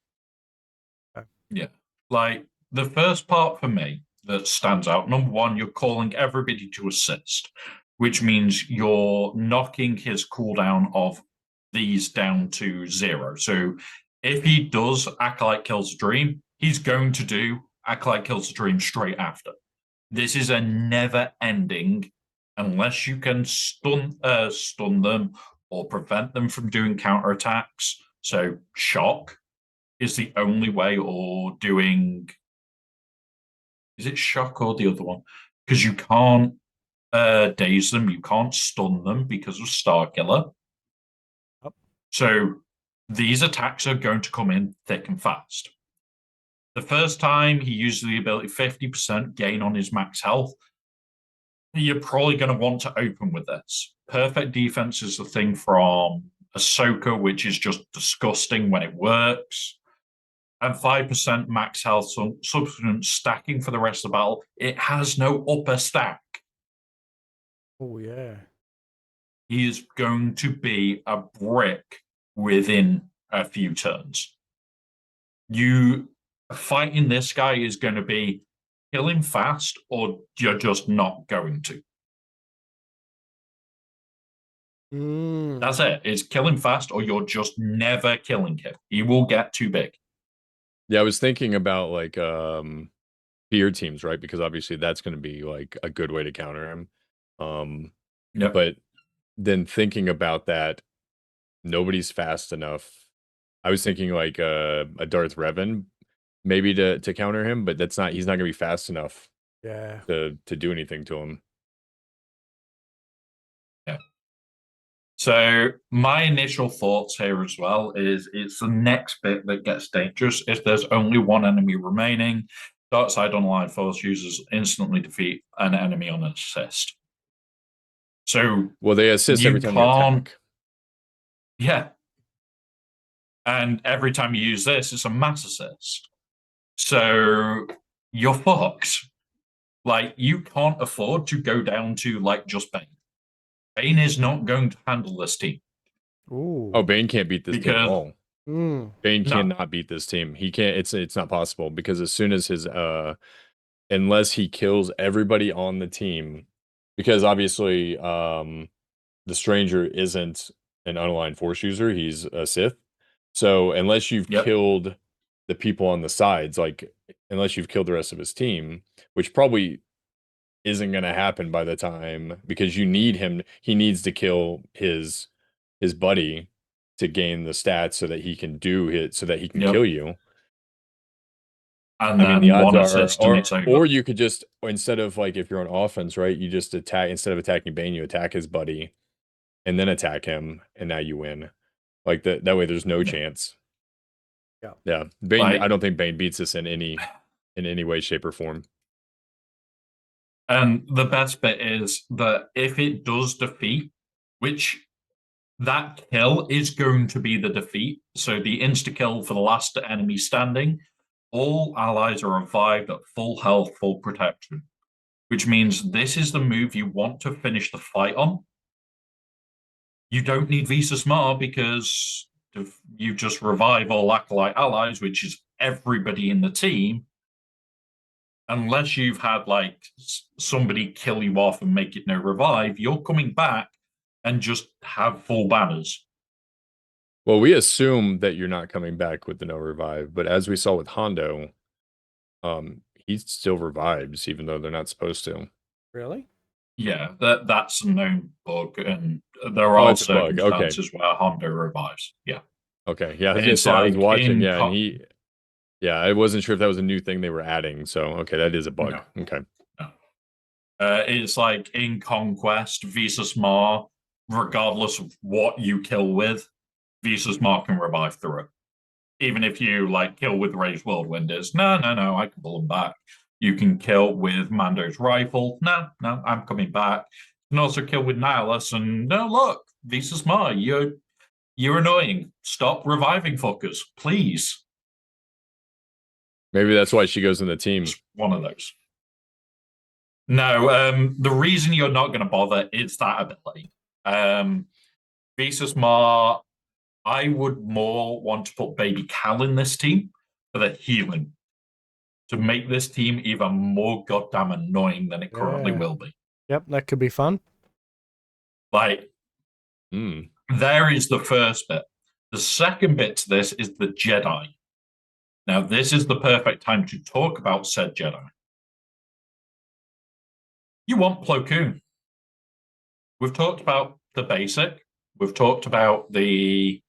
Yeah. Like, the first part for me that stands out, number one, you're calling everybody to assist, which means you're knocking his cooldown of these down to 0. So if he does Acolyte Kills a Dream, he's going to do Acolyte Kills a Dream straight after. This is a never ending, unless you can stun them or prevent them from doing counterattacks. So shock is the only way, or doing, is it shock or the other one? Because you can't daze them, you can't stun them because of Starkiller. Yep. So these attacks are going to come in thick and fast. The first time he uses the ability 50% gain on his max health, you're probably going to want to open with this. Perfect defense is the thing from Ahsoka, which is just disgusting when it works. And 5% max health subsequent stacking for the rest of the battle. It has no upper stack. Oh, yeah. He is going to be a brick within a few turns. You fighting this guy is going to be kill him fast, or you're just not going to. That's it. It's kill him fast, or you're just never killing him. He will get too big. Yeah, I was thinking about like fear teams, right? Because obviously that's going to be like a good way to counter him. Yep. But then thinking about that, nobody's fast enough. I was thinking like a Darth Revan, maybe to counter him, but he's not going to be fast enough. Yeah. To do anything to him. Yeah. So my initial thoughts here as well is it's the next bit that gets dangerous. If there's only one enemy remaining, Dark Side Online Force users instantly defeat an enemy on an assist. So well, they assist every time you attack. Yeah. And every time you use this, it's a mass assist. So you're fucked. Like, you can't afford to go down to like just Bane. Bane is not going to handle this team. Ooh. Oh, Bane can't beat this team at all. Bane No. cannot beat this team. He can't. It's not possible, because as soon as his unless he kills everybody on the team, because obviously the stranger isn't an unaligned force user, he's a Sith. So unless you've killed the people on the sides, like unless you've killed the rest of his team, which probably isn't going to happen by the time, because you need him. He needs to kill his buddy to gain the stats so that he can do it, so that he can kill you. And I mean, the odds are, or you could just, instead of like, if you're on offense, right, you just attack, instead of attacking Bane, you attack his buddy and then attack him, and now you win. Like that way there's no chance. Yeah. Bane, I don't think Bane beats us in any way, shape, or form. And the best bit is that if it does defeat, which that kill is going to be the defeat, so the insta-kill for the last enemy standing, all allies are revived at full health, full protection, which means this is the move you want to finish the fight on. You don't need Visa Smart, because you just revive all Acolyte allies, which is everybody in the team, unless you've had like somebody kill you off and make it no revive. You're coming back and just have full banners. Well, we assume that you're not coming back with the no revive, but as we saw with Hondo, he still revives even though they're not supposed to. Really? Yeah, that's a known bug, and there are circumstances where Hondo revives. Yeah. Okay. Yeah, I was gonna say, I was watching. Yeah, and he. Yeah, I wasn't sure if that was a new thing they were adding. So okay, that is a bug. No. Okay. No. It's like in Conquest, Visas Mar, regardless of what you kill with, Visas Mar can revive through it. Even if you like kill with Rage Whirlwind, is no, I can pull them back. You can kill with Mando's rifle. No, I'm coming back. You can also kill with Nihilus, and no, look, Visas Mar, you're annoying. Stop reviving fuckers, please. Maybe that's why she goes in the team. It's one of those. No, the reason you're not going to bother is that ability. Visas Mar, I would more want to put Baby Cal in this team for the healing to make this team even more goddamn annoying than it currently Yeah. will be. Yep, that could be fun. Like, there is the first bit. The second bit to this is the Jedi. Now, this is the perfect time to talk about said Jedi. You want Plo Koon. We've talked about the basic. We've talked about the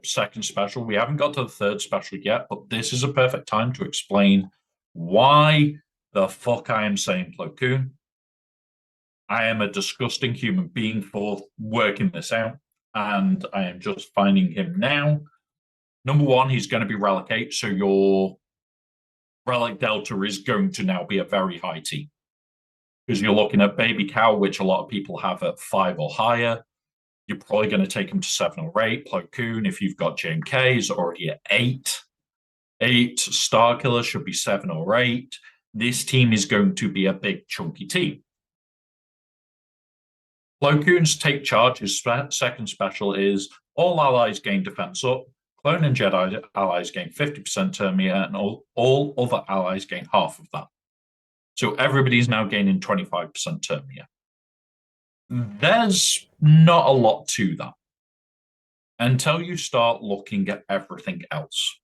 second special. We haven't got to the third special yet, but this is a perfect time to explain why the fuck I am saying Plo Koon. I am a disgusting human being for working this out, and I am just finding him now. Number one, he's going to be Relic 8, so your Relic Delta is going to now be a very high T. Because you're looking at Baby Cow, which a lot of people have at 5 or higher. You're probably going to take him to 7 or 8. Plo Koon, if you've got JMK, is already at 8. 8. Starkiller should be 7 or 8. This team is going to be a big, chunky team. Plo Koon's Take Charge, his second special, is all allies gain defense up. Clone and Jedi allies gain 50% turn meter, and all other allies gain half of that. So everybody's now gaining 25% turn meter. There's not a lot to that until you start looking at everything else.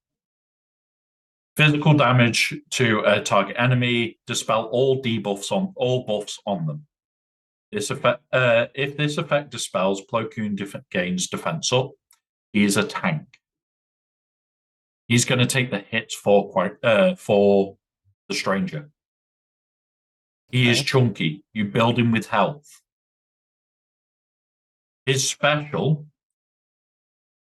Physical damage to a target enemy, dispel all debuffs on all buffs on them. This effect, if this effect dispels, Plo Koon gains defense up. He is a tank. He's going to take the hits for the stranger. He is chunky. You build him with health. His special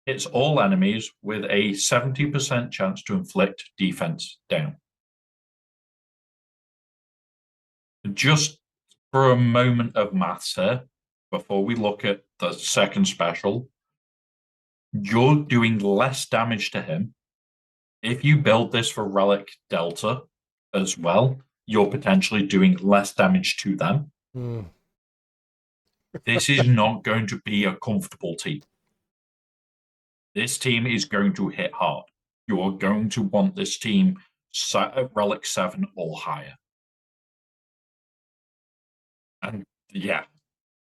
hits all enemies with a 70% chance to inflict defense down. Just for a moment of maths here, before we look at the second special, you're doing less damage to him. If you build this for Relic Delta as well, you're potentially doing less damage to them. This is not going to be a comfortable team. This team is going to hit hard. You are going to want this team at Relic 7 or higher. And yeah,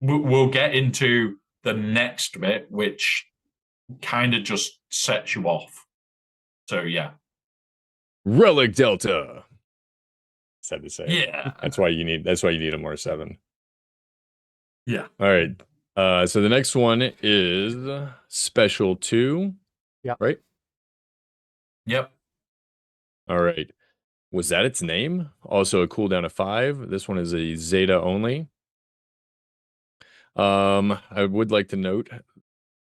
we'll get into the next bit, which kind of just sets you off. So yeah. Relic Delta. Sad to say. Yeah. That's why you need a R7. Yeah. All right. So the next one is Special 2. Yeah. Right? Yep. All right. Was that its name? Also a cooldown of 5. This one is a Zeta only. I would like to note,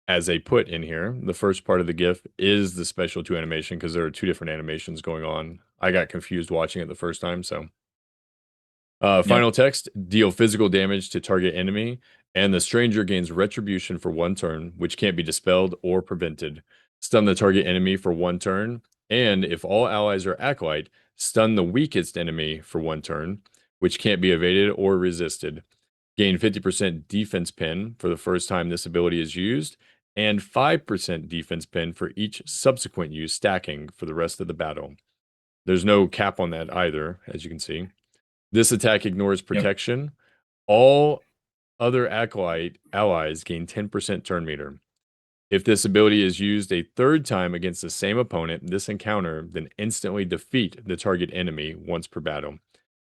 as a put in here, the first part of the GIF is the Special 2 animation because there are 2 different animations going on. I got confused watching it the first time, so. Final text, deal physical damage to target enemy, and the stranger gains retribution for 1 turn, which can't be dispelled or prevented. Stun the target enemy for 1 turn, and if all allies are Acolyte, stun the weakest enemy for 1 turn, which can't be evaded or resisted. Gain 50% defense pin for the first time this ability is used, and 5% defense pin for each subsequent use, stacking for the rest of the battle. There's no cap on that either, as you can see. This attack ignores protection. Yep. All other Acolyte allies gain 10% turn meter. If this ability is used a 3rd time against the same opponent in this encounter, then instantly defeat the target enemy once per battle,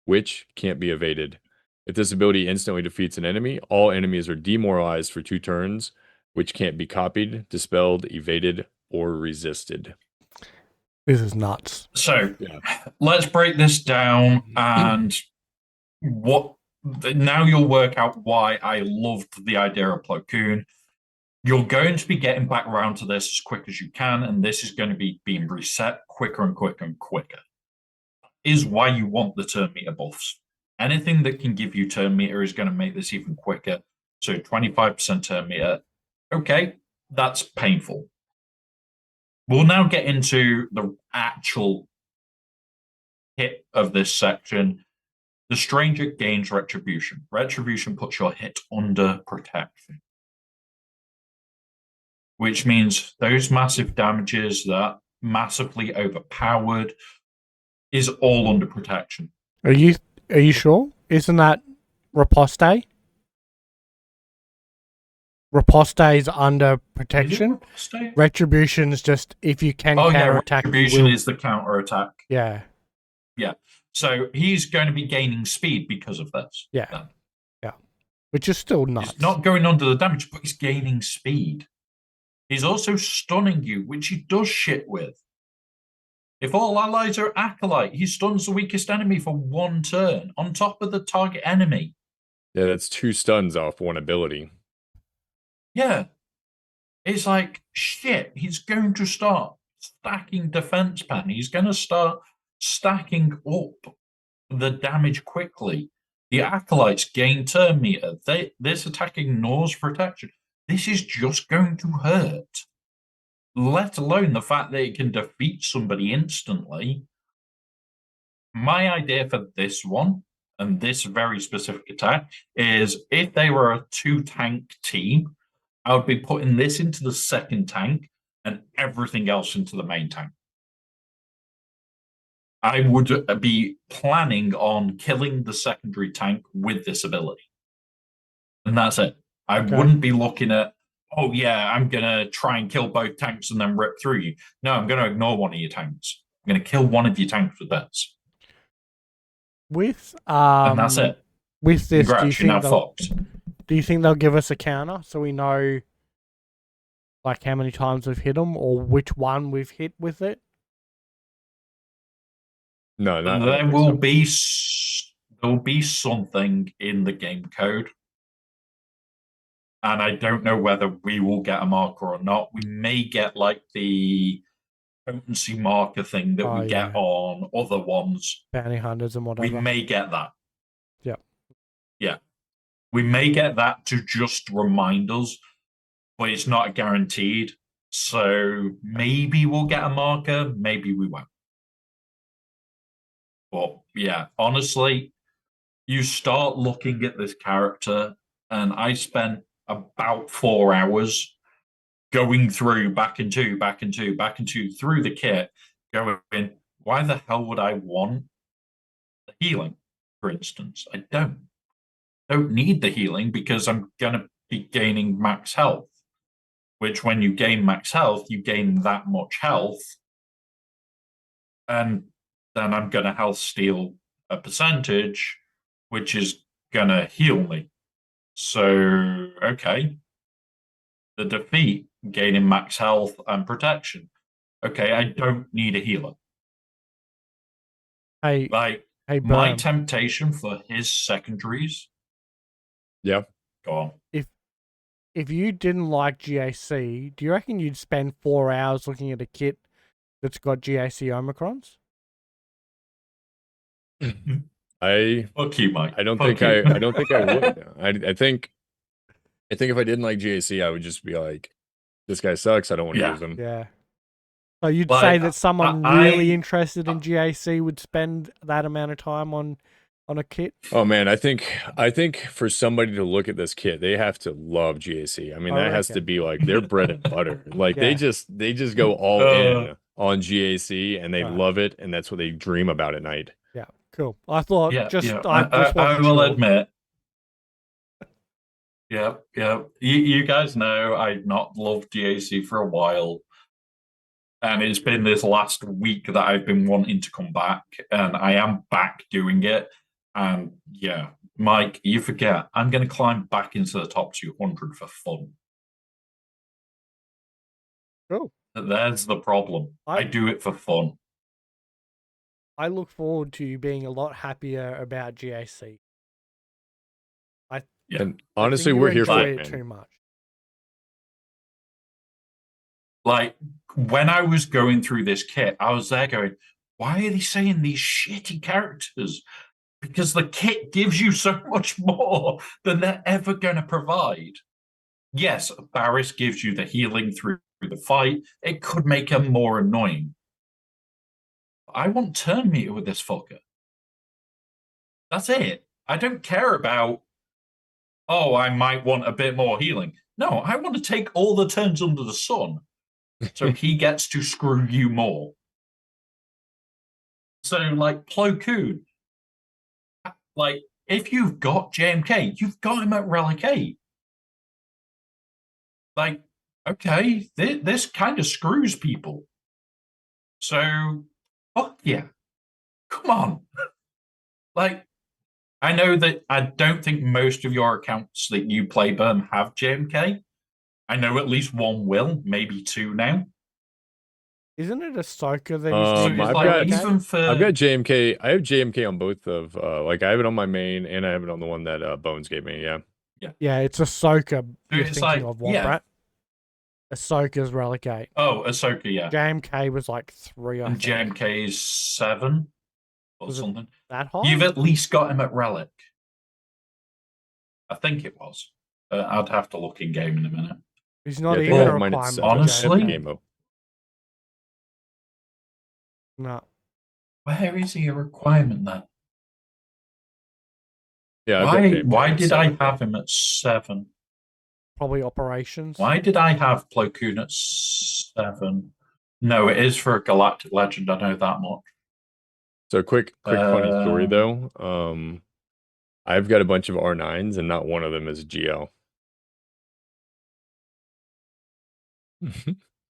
which can't be evaded. If this ability instantly defeats an enemy, all enemies are demoralized for 2 turns, which can't be copied, dispelled, evaded, or resisted. This is nuts. So let's break this down, and now you'll work out why I loved the idea of Plo Koon. You're going to be getting back around to this as quick as you can, and this is going to be being reset quicker and quicker and quicker. Is why you want the turn meter buffs. Anything that can give you turn meter is going to make this even quicker. So 25% turn meter. Okay, that's painful. We'll now get into the actual hit of this section. The stranger gains retribution. Retribution puts your hit under protection, which means those massive damages that massively overpowered is all under protection. Are you sure? Isn't that riposte? Riposte is under protection. Retribution is just if you can counterattack. Retribution is the counterattack. Yeah. Yeah. So he's going to be gaining speed because of this. Yeah. Then. Yeah. Which is still nuts. He's not going under the damage, but he's gaining speed. He's also stunning you, which he does shit with. If all allies are Acolyte, he stuns the weakest enemy for 1 turn on top of the target enemy. Yeah, that's 2 stuns off 1 ability. Yeah. It's like, shit, he's going to start stacking defense pan. He's going to start stacking up the damage quickly. The Acolytes gain turn meter. This attack ignores protection. This is just going to hurt. Let alone the fact that it can defeat somebody instantly. My idea for this one, and this very specific attack, is if they were a 2-tank team, I would be putting this into the second tank and everything else into the main tank. I would be planning on killing the secondary tank with this ability. And that's it. I wouldn't be looking at, oh yeah, I'm going to try and kill both tanks and then rip through you. No, I'm going to ignore one of your tanks. I'm going to kill one of your tanks with this. And that's it. With this, do you think they'll give us a counter so we know like how many times we've hit them or which one we've hit with it? No, there will be something in the game code, and I don't know whether we will get a marker or not. We may get like the potency marker thing that we get on other ones, bounty hunters and whatever. We may get that. Yeah, we may get that to just remind us, but it's not guaranteed. So maybe we'll get a marker, maybe we won't. But yeah, honestly, you start looking at this character, and I spent about 4 hours going through back and two through the kit, going, why the hell would I want the healing, for instance? I don't need the healing because I'm going to be gaining max health, which when you gain max health, you gain that much health, and then I'm going to health steal a percentage, which is going to heal me. So, okay. The defeat, gaining max health and protection. Okay, I don't need a healer. My temptation for his secondaries. Yeah. Go on. If you didn't like GAC, do you reckon you'd spend 4 hours looking at a kit that's got GAC Omicrons? Fuck you, Mike. I don't think I would. I think if I didn't like GAC, I would just be like, this guy sucks. I don't want to use him. Yeah. So you'd say that someone really interested in GAC would spend that amount of time on a kit? Oh man, I think for somebody to look at this kit, they have to love GAC. I mean, that has to be like their bread and butter. Like they just go all in on GAC and they love it, and that's what they dream about at night. Yeah, cool. I thought I will admit. Yeah. You guys know I've not loved GAC for a while. And it's been this last week that I've been wanting to come back, and I am back doing it. And yeah, Mike, you forget, I'm going to climb back into the top 200 for fun. Cool. There's the problem. I do it for fun. I look forward to you being a lot happier about GAC. And honestly, we're here for it too much. Like, when I was going through this kit, I was there going, why are they saying these shitty characters? Because the kit gives you so much more than they're ever going to provide. Yes, Barris gives you the healing through the fight. It could make him more annoying. I want turn meter with this fucker. That's it. I don't care about, oh, I might want a bit more healing. No, I want to take all the turns under the sun. So he gets to screw you more. So, like, Plo Koon, like, if you've got JMK, you've got him at Relic 8. Like, okay, this kind of screws people. So, fuck yeah. Come on. Like, I know that I don't think most of your accounts that you play, Berm, have JMK. I know at least one will, maybe two now. Isn't it Ahsoka that he's So named it's I've like, got- even for I've got JMK. I have JMK on both of like I have it on my main and I have it on the one that Bones gave me. Yeah. Yeah, it's Ahsoka you're it's thinking like, of, yeah. Wombat. Ahsoka's Relic 8. Oh, Ahsoka, yeah. JMK was like 3, I And think. JMK is 7 or Was it something. that high? You've at least got him at Relic. I think it was. I'd have to look in game in a minute. He's not I think even I a have mine at requirement. 7. for Honestly? I have the JMK. game mode. No. Where is he a requirement then? Yeah. I've got JMK Why at did I 7, have him at 7? Probably operations. Why did I have Plo Koon at 7? No, it is for a Galactic Legend. I know that much. So quick funny story though. I've got a bunch of R9s and not one of them is GL.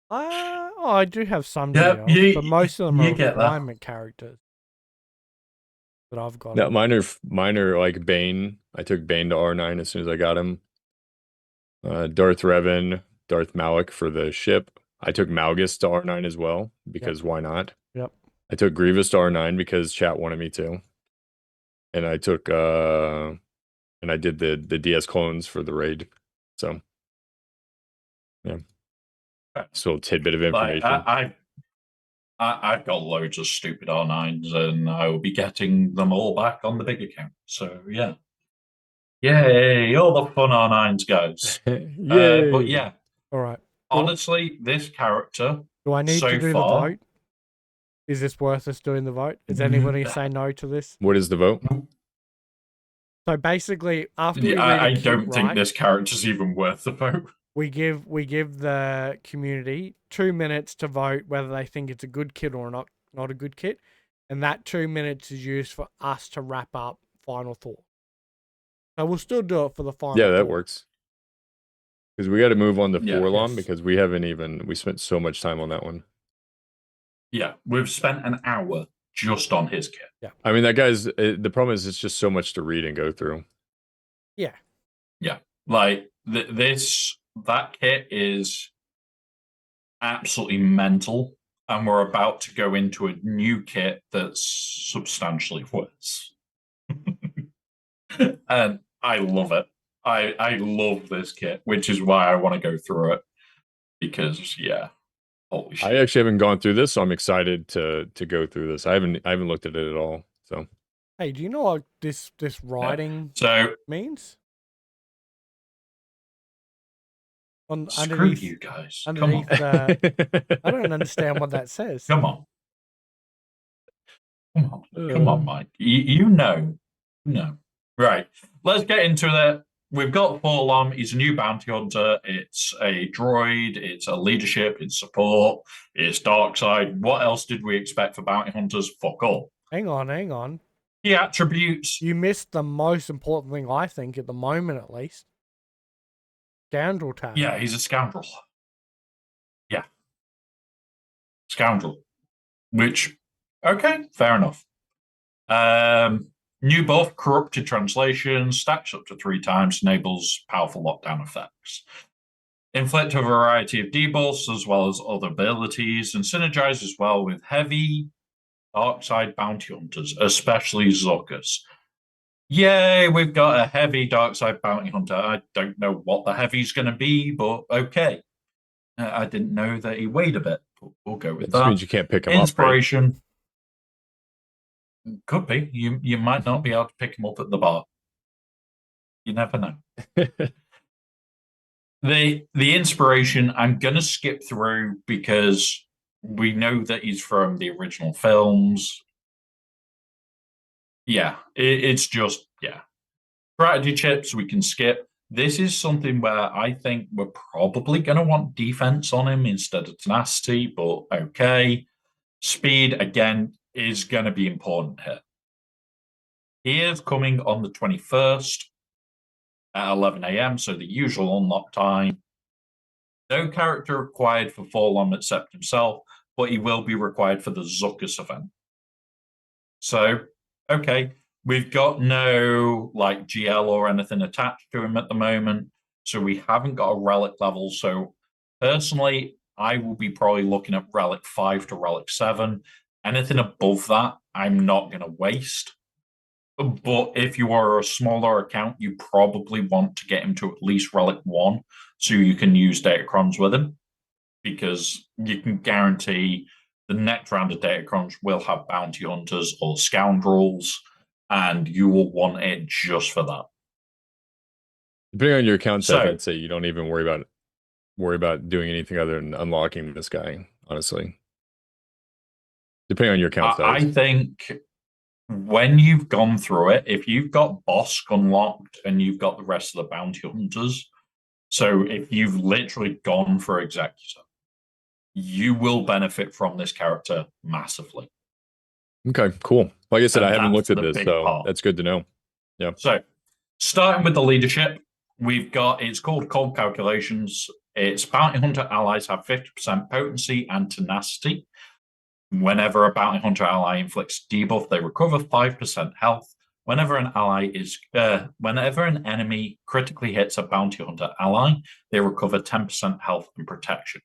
I do have some Yep, GLs, but most of them are you get that. requirement characters that I've got. No, mine are like Bane. I took Bane to R9 as soon as I got him. Darth Revan, Darth Malak for the ship. I took Malgus to R9 as well because why not? Yep. I took Grievous to R9 because chat wanted me to. And I took and I did the DS clones for the raid. So yeah. Just a little tidbit of information. Like, I've got loads of stupid R9s and I will be getting them all back on the big account. So yeah. Yay, all the fun R9s, guys. Yay. But yeah, All right. honestly, this character Do I need so to do far, the vote? Is this worth us doing the vote? Is anybody say no to this? What is the vote? So basically, after we read I a kit, don't think right, this character's even worth the vote. we give the community 2 minutes to vote whether they think it's a good kit or not a good kit, and that 2 minutes is used for us to wrap up final thought. So we'll still do it for the final. Yeah, that thought. works. Because we got to move on to Yeah. Forlom Yes. because we spent so much time on that one. Yeah, we've spent an hour just on his kit. Yeah. I mean, that guy's the problem is it's just so much to read and go through. Yeah. Yeah, like that kit is absolutely mental, and we're about to go into a new kit that's substantially worse. And I love it. I love this kit, which is why I want to go through it because yeah, holy shit. I actually haven't gone through this, so I'm excited to go through this. I haven't looked at it at all. So Hey, do you know what this writing So means? screw Underneath, you guys. underneath Come on. I don't understand what that says. Come on. Come on, Mike. You know. No. Right. Let's get into it. We've got Forlom. He's a new bounty hunter. It's a droid. It's a leadership. It's support. It's dark side. What else did we expect for bounty hunters? Fuck all. Hang on. Key attributes. You missed the most important thing, I think, at the moment at least. Scoundrel tag. Yeah, he's a scoundrel. Yeah. Scoundrel. Which, okay, fair enough. New buff, corrupted translation, stacks up to 3 times, enables powerful lockdown effects. Inflict a variety of debuffs as well as other abilities, and synergizes well with heavy dark side bounty hunters, especially Zuckus. Yay, we've got a heavy dark side bounty hunter. I don't know what the heavy's going to be, but okay. I didn't know that he weighed a bit. We'll go with That that. means you can't pick him Inspiration. up. Right? Could be. You might not be able to pick him up at the bar. You never know. The inspiration I'm gonna skip through because we know that he's from the original films. Yeah, it's just strategy chips we can skip. This is something where I think we're probably gonna want defense on him instead of tenacity, but okay. Speed again. is going to be important here. He is coming on the 21st at 11 a.m., so the usual unlock time. No character required for Forlom except himself, but he will be required for the SWGoH event. So, okay, we've got no like GL or anything attached to him at the moment, so we haven't got a relic level. So, personally, I will be probably looking at relic 5 to relic 7. Anything above that, I'm not going to waste. But if you are a smaller account, you probably want to get him to at least relic 1 so you can use Datacrons with him, because you can guarantee the next round of Datacrons will have bounty hunters or scoundrels, and you will want it just for that. Depending on your account size, I'd say you don't even worry about doing anything other than unlocking this guy, honestly. Depending on your account size. I think when you've gone through it, if you've got Bossk unlocked and you've got the rest of the bounty hunters, so if you've literally gone for Executor, you will benefit from this character massively. Okay, cool. Like I said, I haven't looked at this, so part. That's good to know. Yeah. So, starting with the leadership, we've got, it's called Cold Calculations. It's bounty hunter allies have 50% potency and tenacity. Whenever a bounty hunter ally inflicts debuff, they recover 5% health. Whenever an enemy critically hits a bounty hunter ally, they recover 10% health and protection.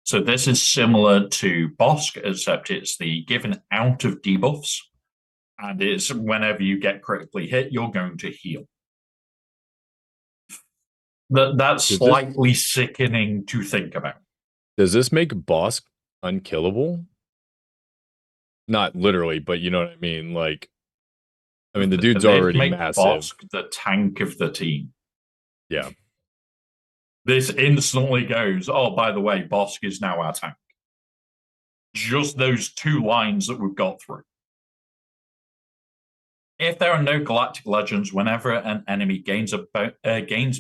So this is similar to Bossk, except it's the giving out of debuffs, and it's whenever you get critically hit, you're going to heal. That's slightly sickening to think about. Does this make Bossk unkillable? Not literally, but you know what I mean? Like, I mean, the dude's already massive. Bossk the tank of the team. Yeah. This instantly goes, oh, by the way, Bossk is now our tank. Just those 2 lines that we've got through. If there are no galactic legends, whenever an enemy gains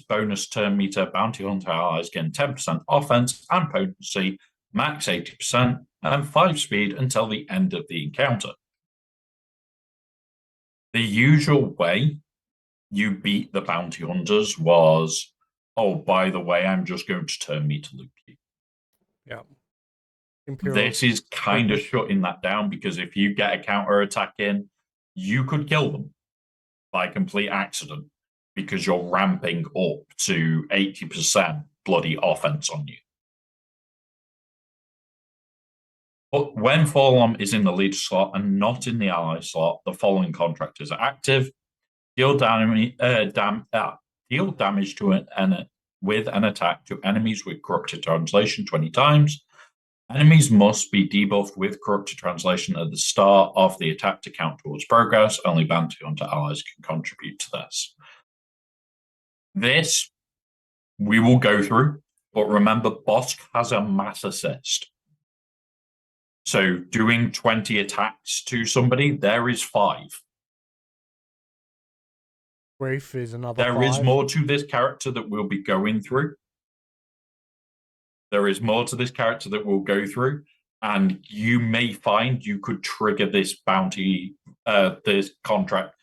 bonus turn meter, bounty hunter allies gain 10% offense and potency, max 80%, and 5 speed until the end of the encounter. The usual way you beat the bounty hunters was, oh, by the way, I'm just going to turn meter loop you. Yeah. This is kind of shutting that down, because if you get a counter attack in, you could kill them by complete accident because you're ramping up to 80% bloody offense on you. But when Forlom is in the leader slot and not in the ally slot, the following contractors are active. Deal damage to with an attack to enemies with corrupted translation 20 times. Enemies must be debuffed with corrupted translation at the start of the attack to count towards progress. Only bounty hunter allies can contribute to this. This we will go through, but remember, Bossk has a mass assist. So doing 20 attacks to somebody, there is 5. Wraith is another 5. There is more to this character that we'll be going through. There is more to this character that we'll go through, and you may find you could trigger this bounty, this contract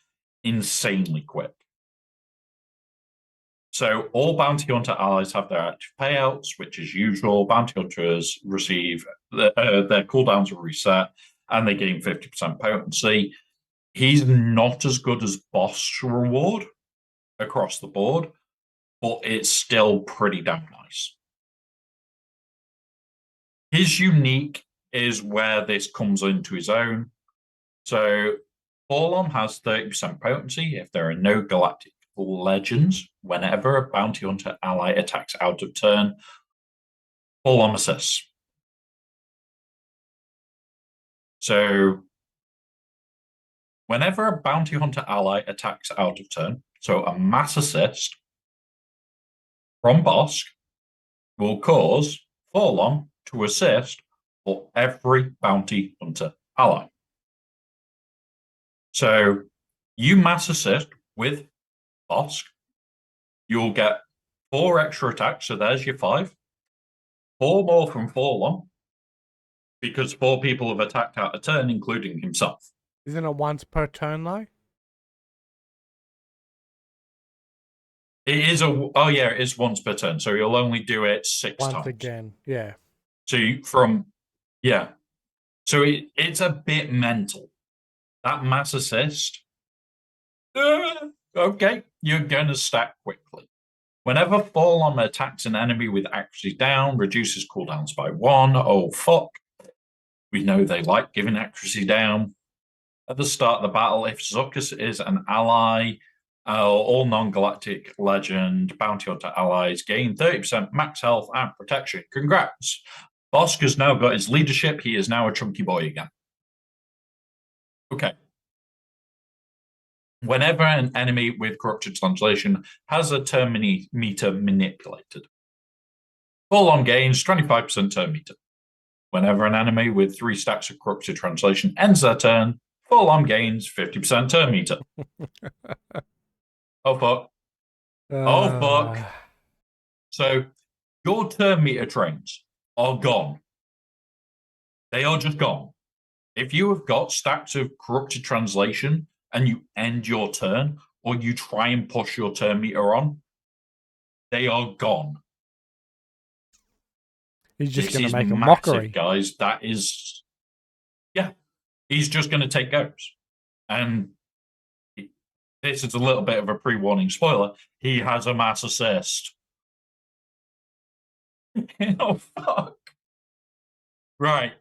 insanely quick. So all bounty hunter allies have their active payouts, which is usual. Bounty hunters receive their cooldowns are reset, and they gain 50% potency. He's not as good as Bossk's reward across the board, but it's still pretty damn nice. His unique is where this comes into his own. So Forlom has 30% potency if there are no galactic legends. Whenever a bounty hunter ally attacks out of turn, Forlom assists. So whenever a bounty hunter ally attacks out of turn, so a mass assist from Bossk will cause Forlom to assist for every bounty hunter ally. So you mass assist with Bossk, you'll get 4 extra attacks, so there's your 5. 4 more from Forlom, Because 4 people have attacked out a turn, including himself. Isn't it once per turn though? It is it is once per turn, so you'll only do it 6 times. Once again, yeah. So so it's a bit mental. That mass assist, okay, you're going to stack quickly. Whenever Fall On attacks an enemy with accuracy down, reduces cooldowns by 1. Oh, fuck. We know they like giving accuracy down. At the start of the battle, if SWGoH is an ally, all non-galactic legend bounty hunter allies gain 30% max health and protection. Congrats. Bosk has now got his leadership. He is now a chunky boy again. Okay. Whenever an enemy with corrupted translation has a turn meter manipulated, Fall On gains 25% turn meter. Whenever an enemy with 3 stacks of corrupted translation ends their turn, Fall On gains 50% turn meter. Oh, fuck. Oh, fuck. So your turn meter trains are gone. They are just gone. If you have got stacks of corrupted translation and you end your turn, or you try and push your turn meter on, they are gone. He's just going to is make a massive, mockery. Guys. That is, yeah. He's just going to take goes. And this is a little bit of a pre-warning spoiler. He has a mass assist. Oh, fuck. Right.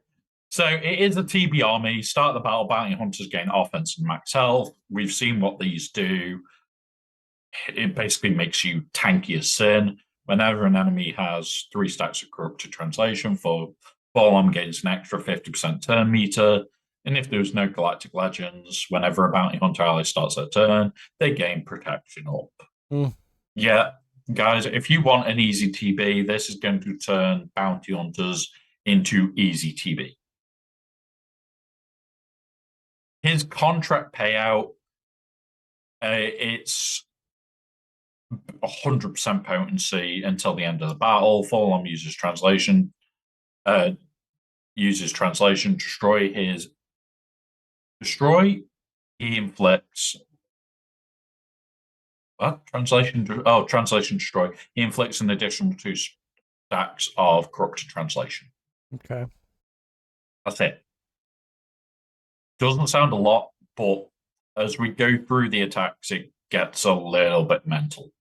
So it is a TB army. Start the battle, bounty hunters gain offense and max health. We've seen what these do. It basically makes you tanky as sin. Whenever an enemy has 3 stacks of corrupted translation, Fall On gains an extra 50% turn meter. And if there's no galactic legends, whenever a bounty hunter ally starts their turn, they gain protection up. Yeah, guys, if you want an easy TB, this is going to turn bounty hunters into easy TB. His contract payout, it's 100% potency until the end of the battle. Fall On uses translation. Destroy. He inflicts. What? Translation destroy. He inflicts an additional 2 stacks of corrupted translation. Okay. That's it. Doesn't sound a lot, but as we go through the attacks, it gets a little bit mental.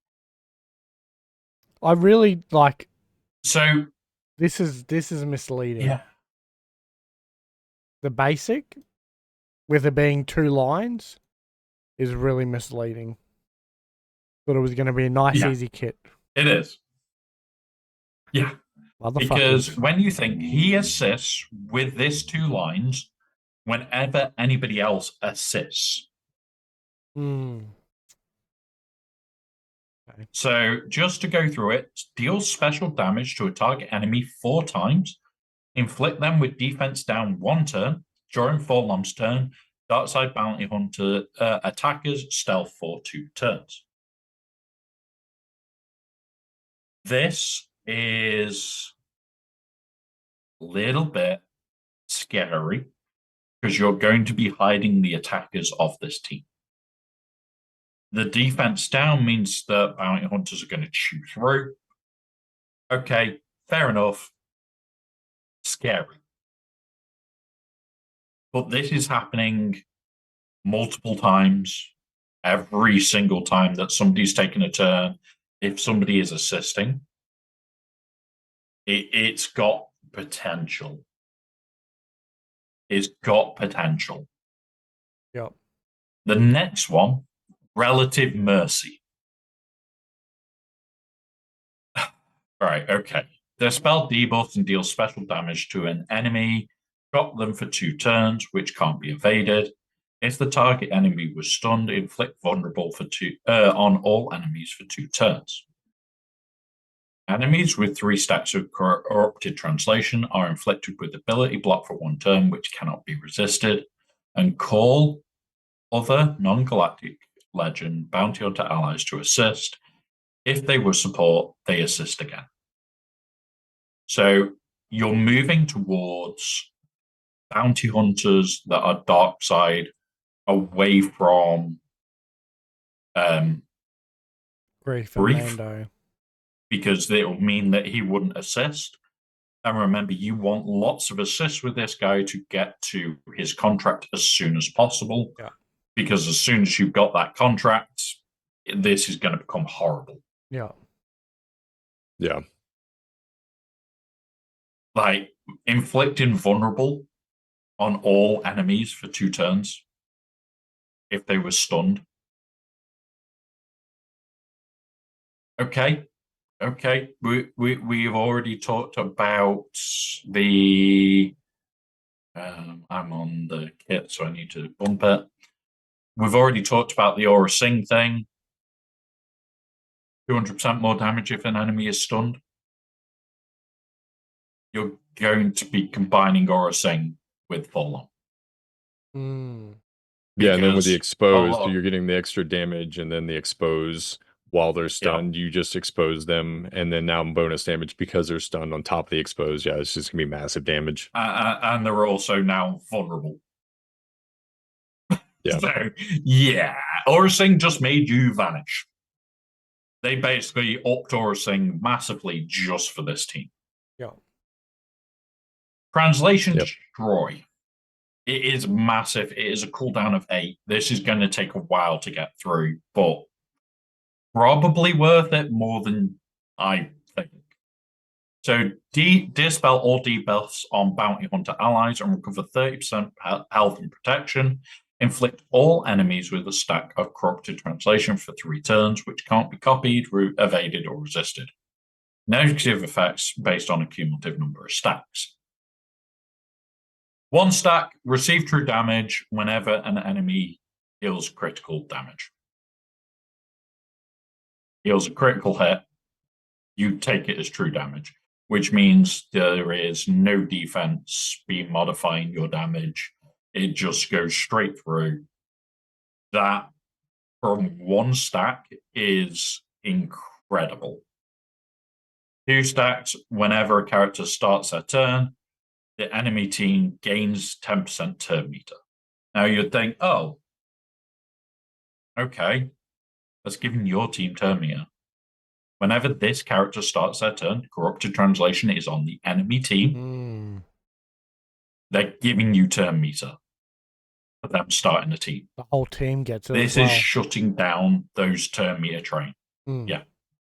I really like. So this is misleading. Yeah. The basic, with it being 2 lines, is really misleading. Thought it was going to be a nice, easy kit. It is. Yeah. Because when you think he assists with this 2 lines, whenever anybody else assists. Okay. So just to go through it, deals special damage to a target enemy 4 times, inflict them with defense down 1 turn during Fall On's turn, Darkside Bounty Hunter attackers stealth for 2 turns. This is a little bit scary because you're going to be hiding the attackers of this team. The defense down means that bounty hunters are going to chew through. Okay, fair enough. Scary. But this is happening multiple times, every single time that somebody's taken a turn. If somebody is assisting, it's got potential. It's got potential. Yep. The next one, Relative Mercy. Right, okay. The spell debuffs and deals special damage to an enemy. Drop them for 2 turns, which can't be evaded. If the target enemy was stunned, inflict vulnerable for 2 on all enemies for 2 turns. Enemies with 3 stacks of corrupted translation are inflicted with ability block for 1 turn, which cannot be resisted, and call other non-galactic legend bounty hunter allies to assist. If they were support, they assist again. So you're moving towards bounty hunters that are dark side away from Grief and Grief. Mando. Because it'll mean that he wouldn't assist. And remember, you want lots of assists with this guy to get to his contract as soon as possible. Yeah. Because as soon as you've got that contract, this is going to become horrible. Yeah. Yeah. Like, inflicting vulnerable on all enemies for 2 turns if they were stunned. Okay. We've already talked about the... I'm on the kit, so I need to bump it. We've already talked about the Aura Sing thing. 200% more damage if an enemy is stunned. You're going to be combining Aura Sing with Full On. Yeah, and then with the exposed, you're getting the extra damage, and then the expose while they're stunned, you just expose them, and then now bonus damage because they're stunned on top of the expose. Yeah, it's just gonna be massive damage. And they're also now vulnerable. Yeah. So, yeah, Aura Sing just made you vanish. They basically upped Aura Sing massively just for this team. Yeah. Translation Destroy. It is massive. It is a cooldown of 8. This is going to take a while to get through, but probably worth it more than I think. So dispel all debuffs on bounty hunter allies and recover 30% health and protection. Inflict all enemies with a stack of corrupted translation for 3 turns, which can't be copied, evaded, or resisted. Negative effects based on a cumulative number of stacks. 1 stack, receive true damage whenever an enemy deals critical damage. Deals a critical hit, you take it as true damage, which means there is no defense speed modifying your damage. It just goes straight through. That, from 1 stack, is incredible. 2 stacks, whenever a character starts their turn, the enemy team gains 10% turn meter. Now you'd think, oh, okay, that's giving your team turn meter. Whenever this character starts their turn, corrupted translation is on the enemy team. They're giving you turn meter for them starting the team. The whole team gets it. This is shutting down those turn meter trains. Yeah.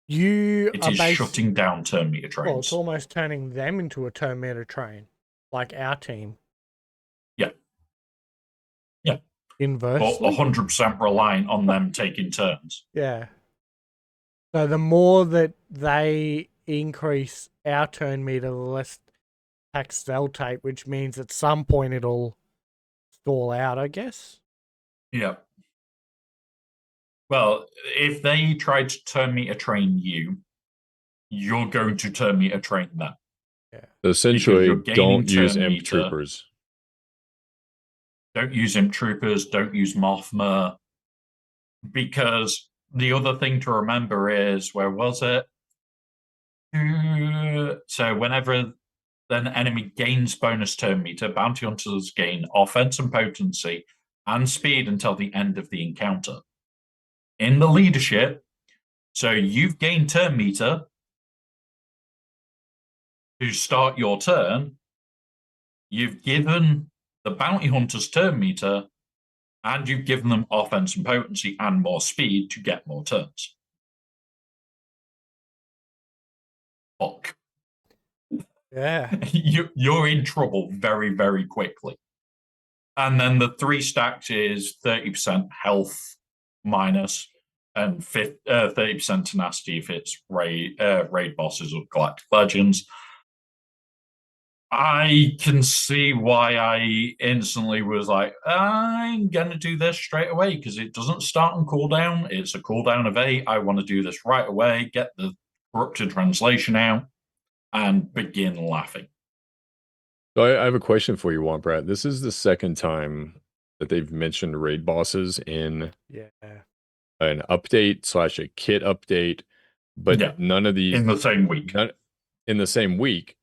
It is shutting down turn meter trains. Well, it's almost turning them into a turn meter train, like our team. Yeah. Yeah. Inversely. But 100% reliant on them taking turns. Yeah. So the more that they increase our turn meter, the less tax they'll take, which means at some point it'll stall out, I guess. Yeah. Well, if they tried to turn meter train you, you're going to turn meter train them. Yeah. Essentially, don't use imp troopers. Don't use imp troopers. Don't use Mothma. Because the other thing to remember is, where was it? So whenever an enemy gains bonus turn meter, bounty hunters gain offense and potency and speed until the end of the encounter. In the leadership, so you've gained turn meter to start your turn. You've given the bounty hunters turn meter, and you've given them offense and potency and more speed to get more turns. Fuck. Yeah. You're in trouble very, very quickly. And then the 3 stacks is 30% health minus and 30% tenacity if it's raid bosses or Galactic Legends. I can see why I instantly was like, I'm going to do this straight away because it doesn't start on cooldown. It's a cooldown of 8. I want to do this right away, get the corrupted translation out, and begin laughing. So I have a question for you, Womp. This is the second time that they've mentioned raid bosses in an update / a kit update, but none of these in the same week. In the same week.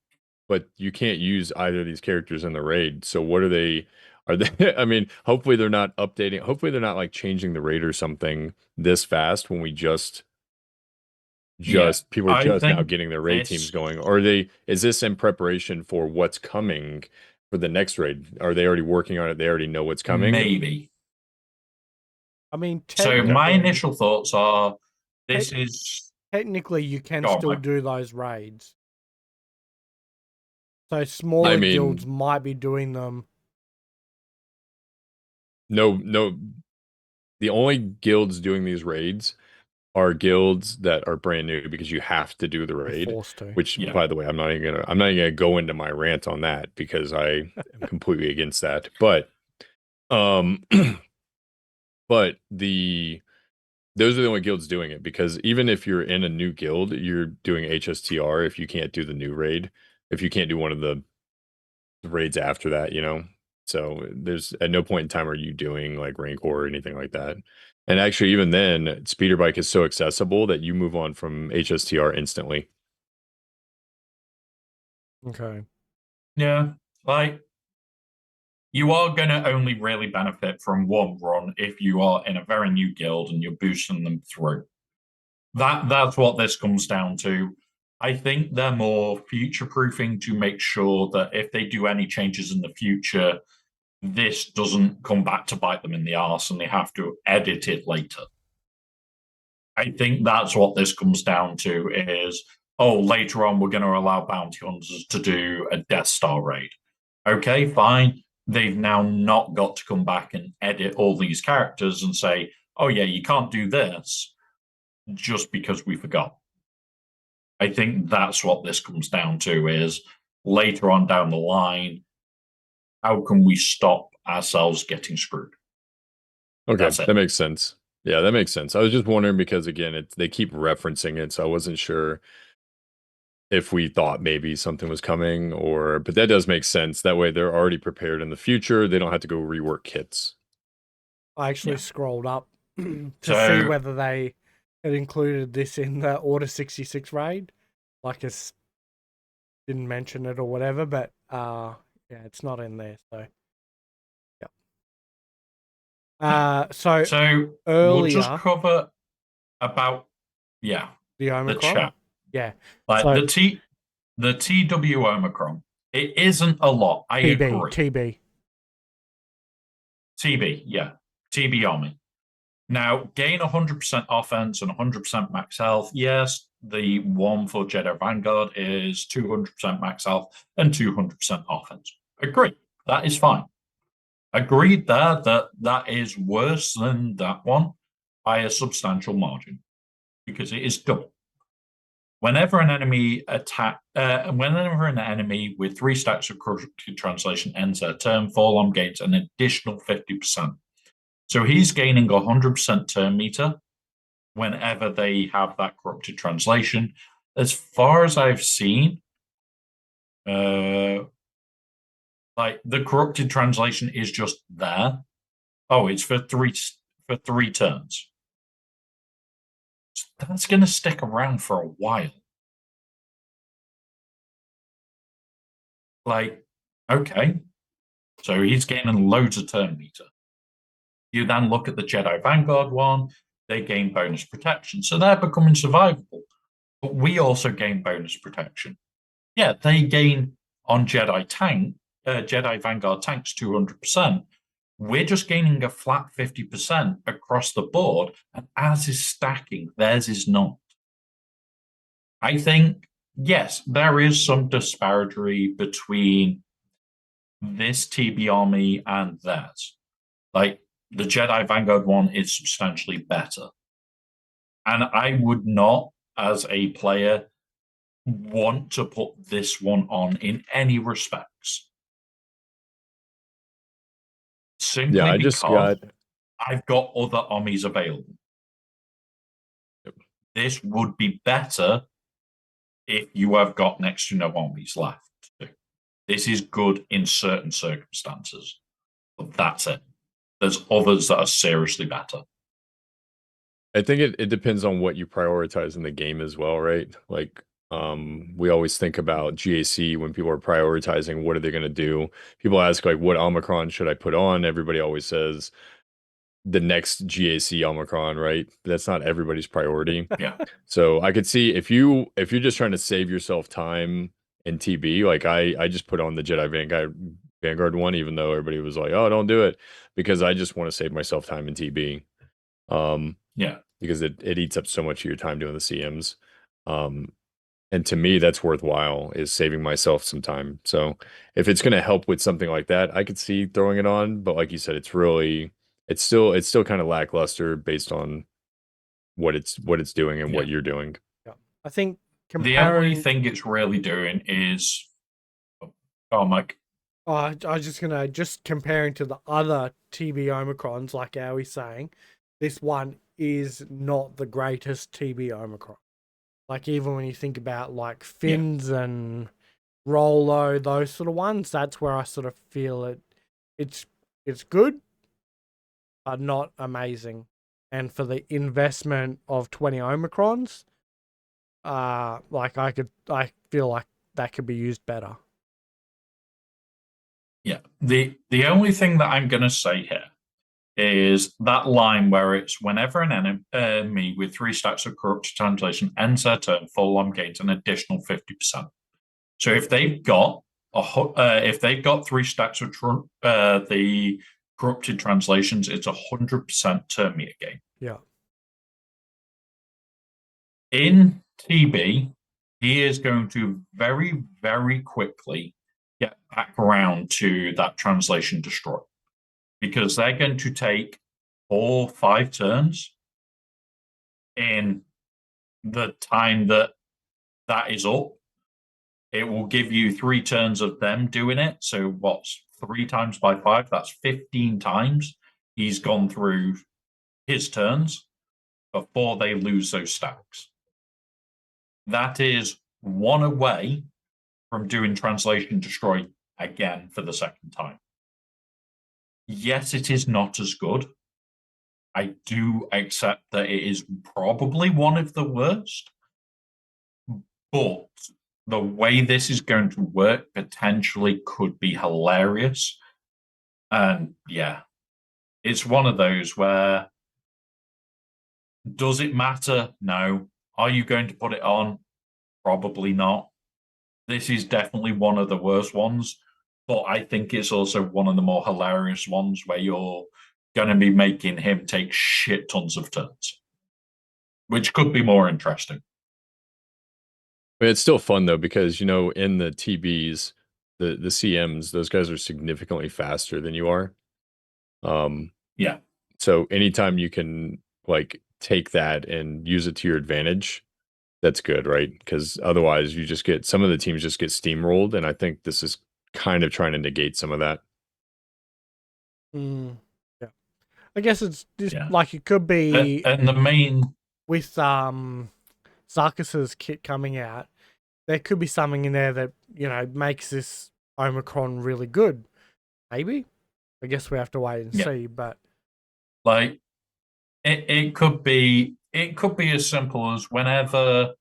but you can't use either of these characters in the raid. So what are they? Are they? I mean, hopefully they're not updating. Hopefully they're not like changing the raid or something this fast when we just Yeah, people are I just now think getting their raid teams this going. Or are they? Is this in preparation for what's coming for the next raid? Are they already working on it? They already know what's coming. maybe. I mean, So my technically, initial thoughts are this is you can Go on, still mate. do those raids. So I smaller mean, guilds might be doing them. no. The only guilds doing these raids are guilds that are brand new because you have to do the They're raid. forced to. Which, Yeah. by the way, I'm not even gonna go into my rant on that because I am completely against that. But, but those are the only guilds doing it, because even if you're in a new guild, you're doing HSTR if you can't do the new raid, if you can't do one of the raids after that, you know. So there's at no point in time are you doing like rank or anything like that. And actually, even then, speeder bike is so accessible that you move on from HSTR instantly. Okay. yeah, like you are going to only really benefit from one run if you are in a very new guild and you're boosting them through. That's what this comes down to. I think they're more future proofing to make sure that if they do any changes in the future, this doesn't come back to bite them in the arse and they have to edit it later. I think that's what this comes down to is, oh, later on we're going to allow bounty hunters to do a Death Star raid. Okay, fine. They've now not got to come back and edit all these characters and say, oh yeah, you can't do this just because we forgot. I think that's what this comes down to is later on down the line, how can we stop ourselves getting screwed? Okay, that makes sense. Yeah, that makes sense. I was just wondering because again, they keep referencing it, so I wasn't sure if we thought maybe something was coming, or but that does make sense. That way they're already prepared in the future. They don't have to go rework kits. I actually scrolled up to So- see whether they had included this in the Order 66 raid. Like, it's didn't mention it or whatever, but yeah, it's not in there. So, yeah. So we'll just earlier, cover about the the Omicron. chat. Yeah, Like so, the TW Omicron. It isn't a lot. I agree. TB, yeah. TB Army. Now, gain 100% offense and 100% max health. Yes, the one for Jedi Vanguard is 200% max health and 200% offense. Agree. That is fine. Agreed there that that is worse than that one by a substantial margin because it is double. Whenever an enemy with 3 stacks of corrupted translation ends their turn, Forlom gains an additional 50%. So he's gaining 100% turn meter whenever they have that corrupted translation. As far as I've seen, like the corrupted translation is just there. Oh, it's for three turns. So that's going to stick around for a while. Like, okay, so he's gaining loads of turn meter. You then look at the Jedi Vanguard one, they gain bonus protection. So they're becoming survivable. But we also gain bonus protection. Yeah, they gain on Jedi Vanguard tanks 200%. We're just gaining a flat 50% across the board, and ours is stacking, theirs is not. I think, yes, there is some disparity between this TB army and theirs. Like, the Jedi Vanguard one is substantially better. And I would not, as a player, want to put this one on in any respects. Simply because I've got other armies available. This would be better if you have got next to no armies left. This is good in certain circumstances, but that's it. There's others that are seriously better. I think it depends on what you prioritize in the game as well, right? Like, We always think about GAC when people are prioritizing what are they going to do. People ask like, what Omicron should I put on? Everybody always says the next GAC Omicron, right? That's not everybody's priority. Yeah. So I could see if you're just trying to save yourself time in TB, like I just put on the Jedi Vanguard one, even though everybody was like, oh, don't do it, because I just want to save myself time in TB. Yeah. Because it eats up so much of your time doing the CMs. And to me, that's worthwhile, is saving myself some time. So if it's going to help with something like that, I could see throwing it on. But like you said, it's still kind of lackluster based on what it's doing and what you're doing. Yeah. I think the only thing it's really doing is, oh, Mike. I was just gonna comparing to the other TB Omicrons, like Owie's saying, this one is not the greatest TB Omicron. Like even when you think about like Finns and Rolo, those sort of ones, that's where I sort of feel it's good, but not amazing. And for the investment of 20 Omicrons, like I feel like that could be used better. Yeah. The only thing that I'm gonna say here is that line where it's whenever an enemy with 3 stacks of corrupted translation ends their turn, full-on gains an additional 50%. So if they've got 3 stacks of the corrupted translations, it's 100% turn meter gain. Yeah. In TB, he is going to very, very quickly get back around to that translation destroy, because they're going to take 4 or 5 turns in the time that is up. It will give you 3 turns of them doing it. So what's 3 times by 5? That's 15 times he's gone through his turns before they lose those stacks. That is 1 away from doing translation destroy again for the second time. Yes, it is not as good. I do accept that it is probably one of the worst, but the way this is going to work potentially could be hilarious. And yeah, it's one of those where, does it matter? No. Are you going to put it on? Probably not. This is definitely one of the worst ones, but I think it's also one of the more hilarious ones where you're going to be making him take shit tons of turns, which could be more interesting. But it's still fun though, because in the TBs, the CMs, those guys are significantly faster than you are. Yeah. So anytime you can like take that and use it to your advantage, that's good, right? Because otherwise you just get, some of the teams just get steamrolled, and I think this is kind of trying to negate some of that. Yeah. I guess it's just like it could be, and the main with Sarkis's kit coming out, there could be something in there that makes this Omicron really good. Maybe. I guess we have to wait and see. But like, it could be as simple as whenever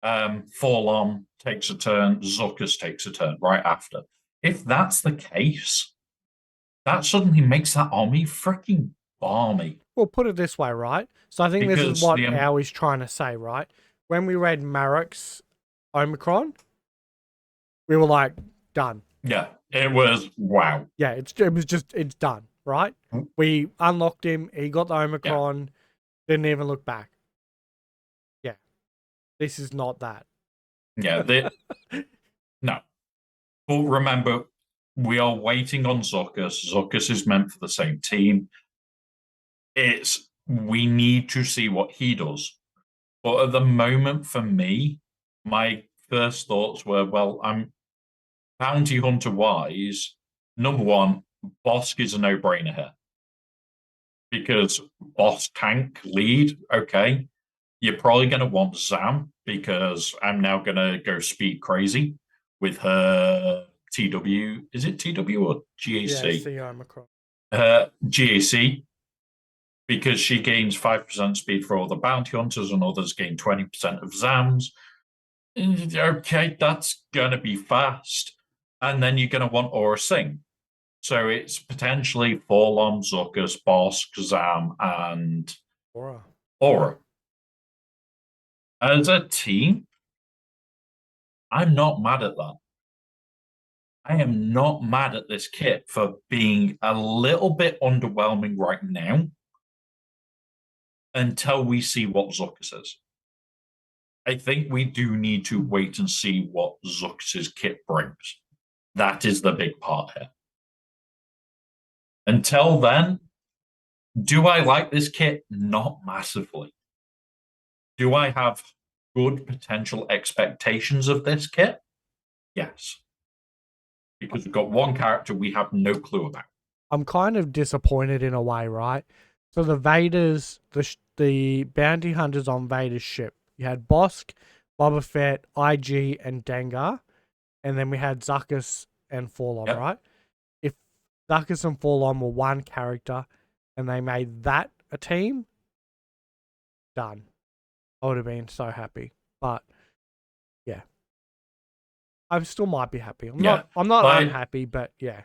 Forlom takes a turn, Zuckus takes a turn right after. If that's the case, that suddenly makes that army freaking balmy. Well, put it this way, right? So I think this is what Owie's trying to say, right? When we read Marek's Omicron, we were like, done. Yeah, it was wow. Yeah, it's done, right? We unlocked him, he got the Omicron, didn't even look back. Yeah. This is not that. Yeah, no. But remember, we are waiting on Zuckus. Zuckus is meant for the same team. We need to see what he does. But at the moment, for me, my first thoughts were, well, I'm bounty hunter wise. Number 1, Bosk is a no-brainer here. Because boss tank lead, okay. You're probably going to want Zam, because I'm now going to go speed crazy with her TW. Is it TW or GAC? Yeah, Omicron. GAC, because she gains 5% speed for all the bounty hunters and others gain 20% of Zams. Okay, that's gonna be fast. And then you're gonna want Aura Sing. So it's potentially Forlom, Zuckus, Boss, Kazam, and Aura. Aura. As a team, I'm not mad at that. I am not mad at this kit for being a little bit underwhelming right now until we see what Zuckus is. I think we do need to wait and see what Zuckus's kit brings. That is the big part here. Until then, do I like this kit? Not massively. Do I have good potential expectations of this kit? Yes. Because we've got one character we have no clue about. I'm kind of disappointed in a way, right? So the Vader's, the bounty hunters on Vader's ship. You had Bosk, Boba Fett, IG, and Dengar. And then we had Zuckus and Forlom, Yep. right? If Zuckus and Forlom were one character and they made that a team, done. I would have been so happy. But yeah. I still might be happy. I'm not unhappy, but yeah.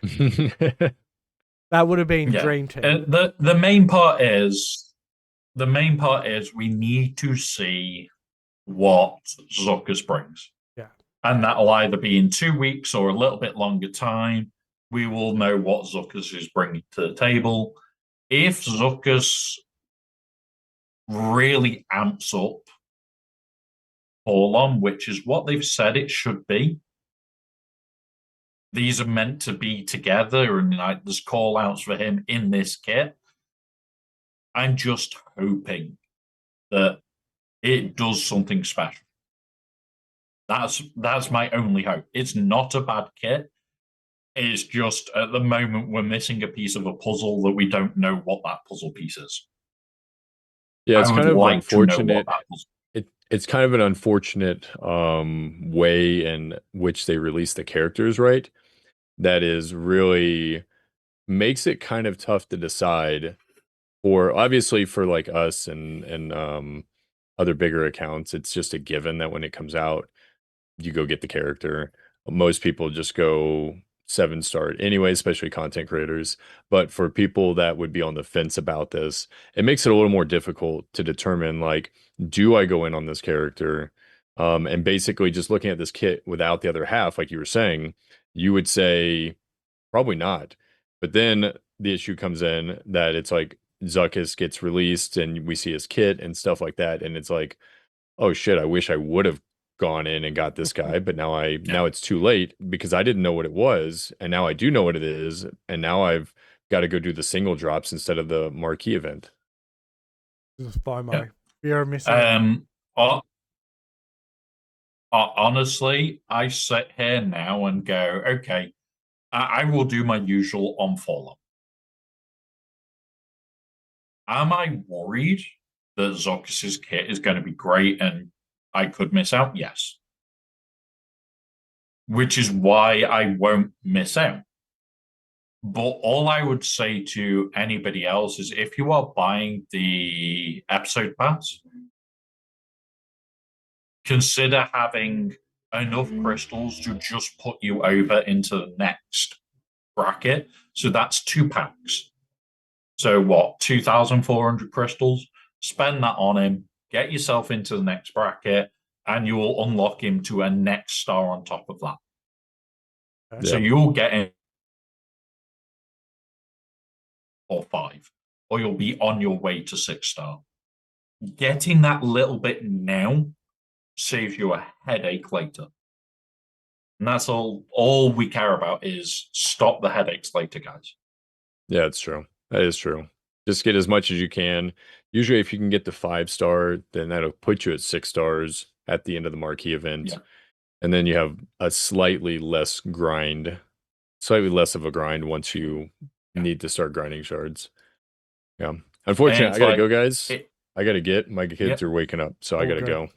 That would have been dream team. The main part is we need to see what Zuckus brings. Yeah. And that'll either be in 2 weeks or a little bit longer time. We will know what Zuckus is bringing to the table. If Zuckus really amps up Forlom, which is what they've said it should be, these are meant to be together, and like there's call outs for him in this kit. I'm just hoping that it does something special. That's my only hope. It's not a bad kit. It's just at the moment we're missing a piece of a puzzle that we don't know what that puzzle piece is. Yeah, it's kind of unfortunate. It's kind of an unfortunate way in which they release the characters, right? That is really makes it kind of tough to decide for obviously for like us and other bigger accounts. It's just a given that when it comes out, you go get the character. Most people just go 7-star anyway, especially content creators. But for people that would be on the fence about this, it makes it a little more difficult to determine like, do I go in on this character? And basically just looking at this kit without the other half, like you were saying, you would say probably not. But then the issue comes in that it's like Zuckus gets released and we see his kit and stuff like that. And it's like, oh shit, I wish I would have gone in and got this guy, but now now it's too late because I didn't know what it was, and now I do know what it is, and now I've got to go do the single drops instead of the marquee event. This is FOMO. Fear missing out. Honestly, I sit here now and go, okay, I will do my usual on follow. Am I worried that Zuckus's kit is going to be great and I could miss out? Yes. Which is why I won't miss out. But all I would say to anybody else is if you are buying the episode pass, consider having enough crystals to just put you over into the next bracket. So that's 2 packs. So what, 2,400 crystals? Spend that on him, get yourself into the next bracket, and you will unlock him to a next star on top of that. Okay. So you'll get him or 5, or you'll be on your way to 6-star. Getting that little bit now saves you a headache later. And that's all we care about is stop the headaches later, guys. Yeah, it's true. That is true. Just get as much as you can. Usually if you can get the 5-star, then that'll put you at 6 stars at the end of the marquee event. Yeah. And then you have a slightly less of a grind once you need to start grinding shards. Yeah. Unfortunately, I gotta go, guys. I gotta get my kids are waking up, so I gotta go.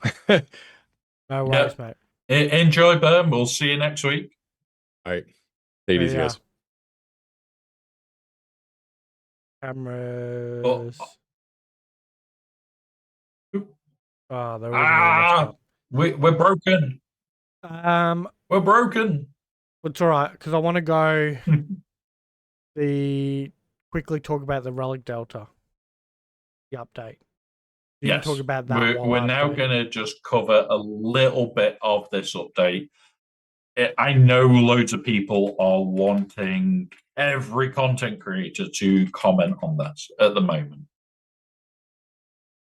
No worries, mate. Enjoy, Burn. We'll see you next week. All right. Take it easy, guys. Cameras. Oh, they're already all messed up. We're broken. Um, We're broken. it's all right because I want to go quickly talk about the relic delta, the update. You can Yes, talk about that while we're I now update. going to just cover a little bit of this update. I know loads of people are wanting every content creator to comment on this at the moment.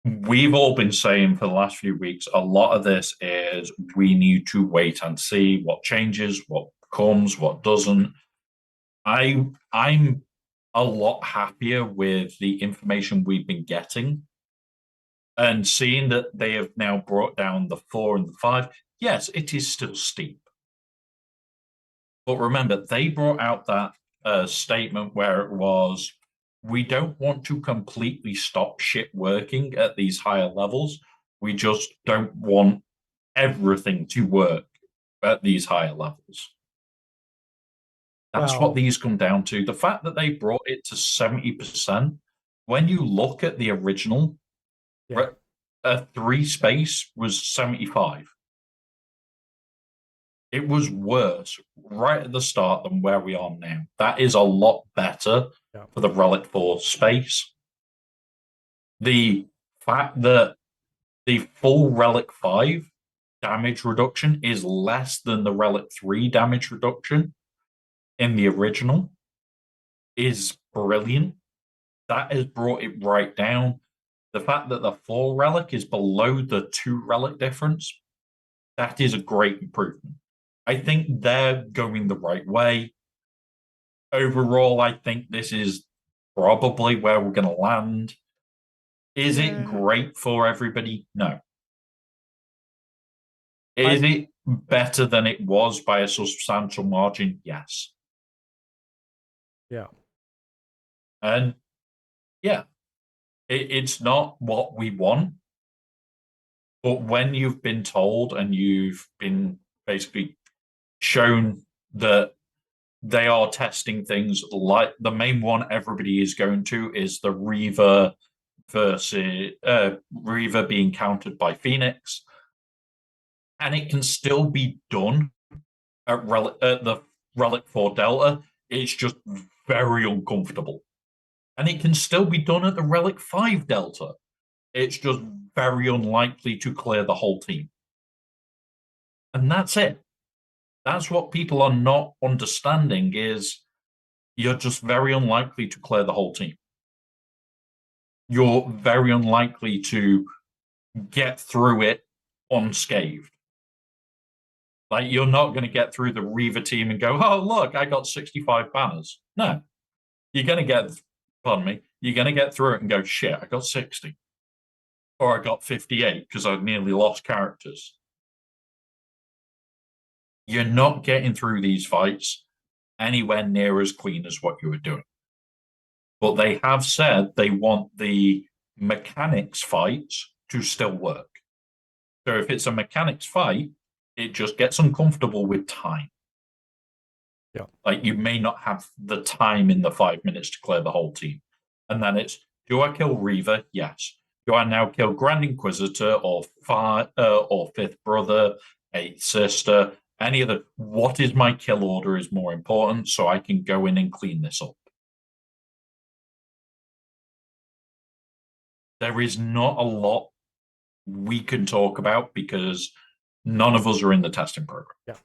We've all been saying for the last few weeks, a lot of this is we need to wait and see what changes, what comes, what doesn't. I'm a lot happier with the information we've been getting and seeing that they have now brought down the 4 and the 5. Yes, it is still steep. But remember, they brought out that statement where it was, we don't want to completely stop shit working at these higher levels. We just don't want everything to work at these higher levels. That's what these come down to. The fact that they brought it to 70%, when you look at the original, a 3 space was 75. It was worse right at the start than where we are now. That is a lot better for the Relic 4 space. The fact that the full Relic 5 damage reduction is less than the Relic 3 damage reduction in the original is brilliant. That has brought it right down. The fact that the 4 Relic is below the 2 Relic difference, that is a great improvement. I think they're going the right way. Overall, I think this is probably where we're going to land. Is it great for everybody? No. Is it better than it was by a substantial margin? Yes. Yeah. And yeah, it's not what we want. But when you've been told and you've been basically shown that they are testing things, like the main one everybody is going to is the Reaver versus Reaver being countered by Phoenix, and it can still be done at the Relic 4 Delta. It's just very uncomfortable, and it can still be done at the Relic 5 Delta. It's just very unlikely to clear the whole team, and that's it. That's what people are not understanding is you're just very unlikely to clear the whole team. You're very unlikely to get through it unscathed. Like, you're not going to get through the Reaver team and go, oh, look, I got 65 banners. No. You're going to get, pardon me, you're going to get through it and go, shit, I got 60. Or I got 58 because I nearly lost characters. You're not getting through these fights anywhere near as clean as what you were doing. But they have said they want the mechanics fights to still work. So if it's a mechanics fight, it just gets uncomfortable with time. Yeah. Like, you may not have the time in the 5 minutes to clear the whole team. And then it's, do I kill Reaver? Yes. Do I now kill Grand Inquisitor or Fifth Brother, Eighth Sister? Any of the, what is my kill order is more important so I can go in and clean this up. There is not a lot we can talk about because none of us are in the testing program. Yeah.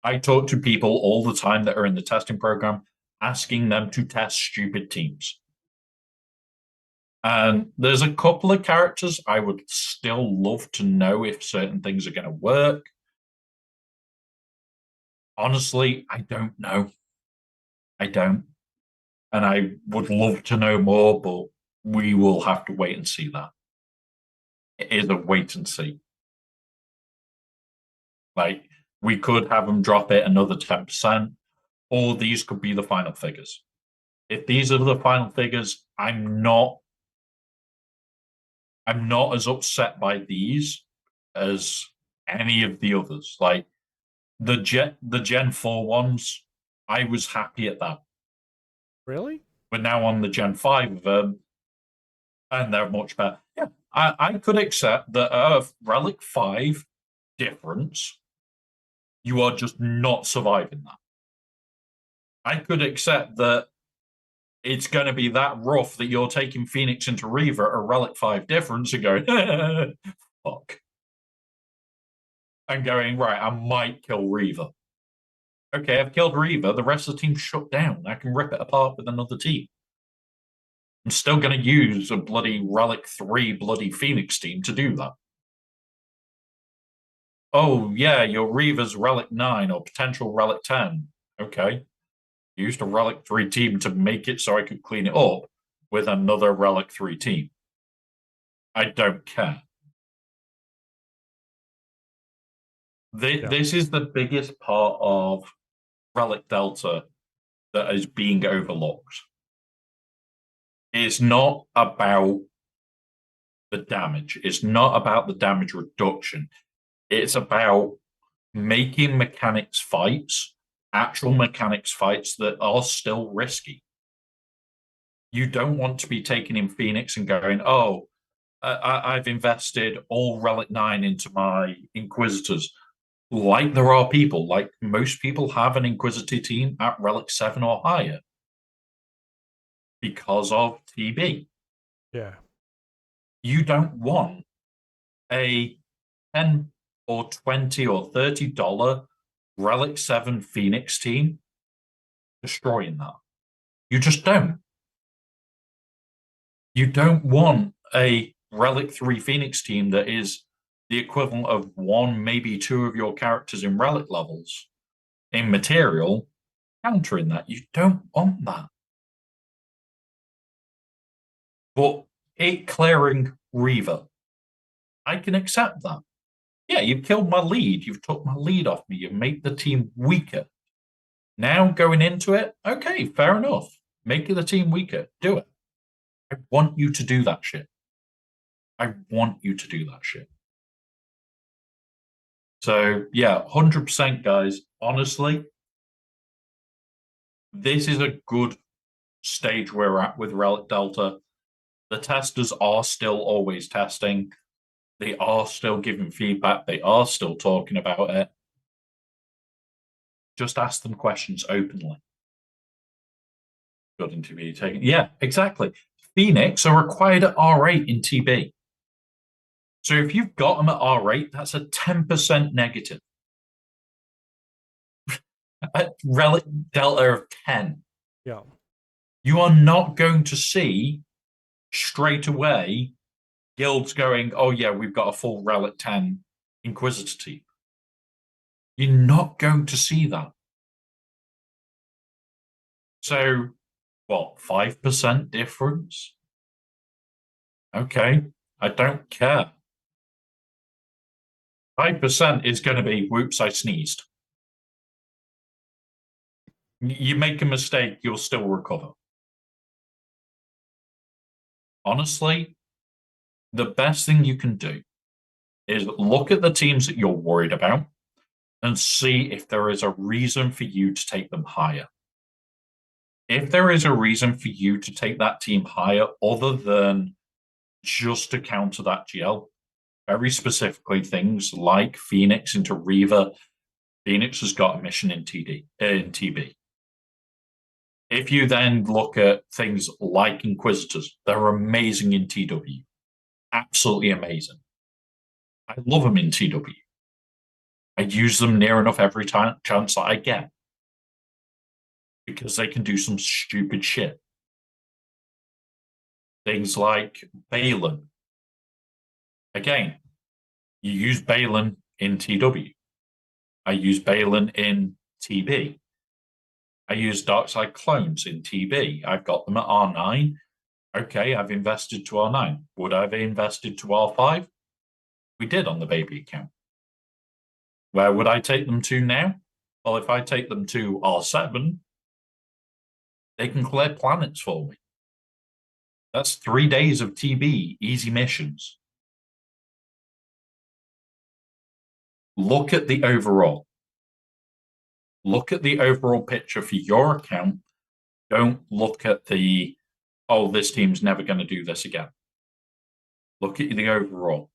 I talk to people all the time that are in the testing program, asking them to test stupid teams. And there's a couple of characters I would still love to know if certain things are going to work. Honestly, I don't know. I don't. And I would love to know more, but we will have to wait and see that. It is a wait and see. Like, we could have them drop it another 10%, or these could be the final figures. If these are the final figures, I'm not as upset by these as any of the others. Like the Gen 4 ones, I was happy at that. Really? We're now on the Gen 5 of them, and they're much better. Yeah, I could accept that Relic 5 difference, you are just not surviving that. I could accept that it's going to be that rough that you're taking Phoenix into Reaver at a Relic 5 difference and going, fuck. And going, right, I might kill Reaver. Okay, I've killed Reaver. The rest of the team's shut down. I can rip it apart with another team. I'm still going to use a bloody Relic 3 bloody Phoenix team to do that. Oh, yeah, your Reaver's Relic 9 or potential Relic 10. Okay. Used a Relic 3 team to make it so I could clean it up with another Relic 3 team. I don't care. This is the biggest part of Relic Delta that is being overlooked. It's not about the damage. It's not about the damage reduction. It's about making mechanics fights, actual mechanics fights that are still risky. You don't want to be taking in Phoenix and going, oh, I've invested all Relic 9 into my Inquisitors. Like there are people, like most people have an Inquisitor team at Relic 7 or higher because of TB. Yeah. You don't want a $10 or $20 or $30 Relic 7 Phoenix team destroying that. You just don't. You don't want a Relic 3 Phoenix team that is the equivalent of one, maybe two of your characters in Relic levels in material, countering that. You don't want that. But it clearing Reaver, I can accept that. Yeah, you've killed my lead. You've took my lead off me. You've made the team weaker. Now going into it, okay, fair enough. Make the team weaker. Do it. I want you to do that shit. I want you to do that shit. So, yeah, 100%, guys. Honestly, this is a good stage we're at with Relic Delta. The testers are still always testing. They are still giving feedback. They are still talking about it. Just ask them questions openly. Good interview taken. Yeah, exactly. Phoenix are required at R8 in TB. So if you've got them at R8, that's a 10% negative. At Relic Delta of 10. Yeah. You are not going to see straight away guilds going, oh yeah, we've got a full Relic 10 Inquisitor team. You're not going to see that. So, what, 5% difference? Okay, I don't care. 5% is going to be, whoops, I sneezed. You make a mistake, you'll still recover. Honestly, the best thing you can do is look at the teams that you're worried about and see if there is a reason for you to take them higher. If there is a reason for you to take that team higher other than just to counter that GL, very specifically things like Phoenix into Reaver. Phoenix has got a mission in TB. If you then look at things like Inquisitors, they're amazing in TW. Absolutely amazing. I love them in TW. I use them near enough every chance that I get because they can do some stupid shit. Things like Balin. Again, you use Balin in TW. I use Balin in TB. I use Darkside clones in TB. I've got them at R9. Okay, I've invested to R9. Would I have invested to R5? We did on the baby account. Where would I take them to now? Well, if I take them to R7, they can clear planets for me. That's 3 days of TB, easy missions. Look at the overall. Look at the overall picture for your account. Don't look at the, oh, this team's never going to do this again. Look at the overall.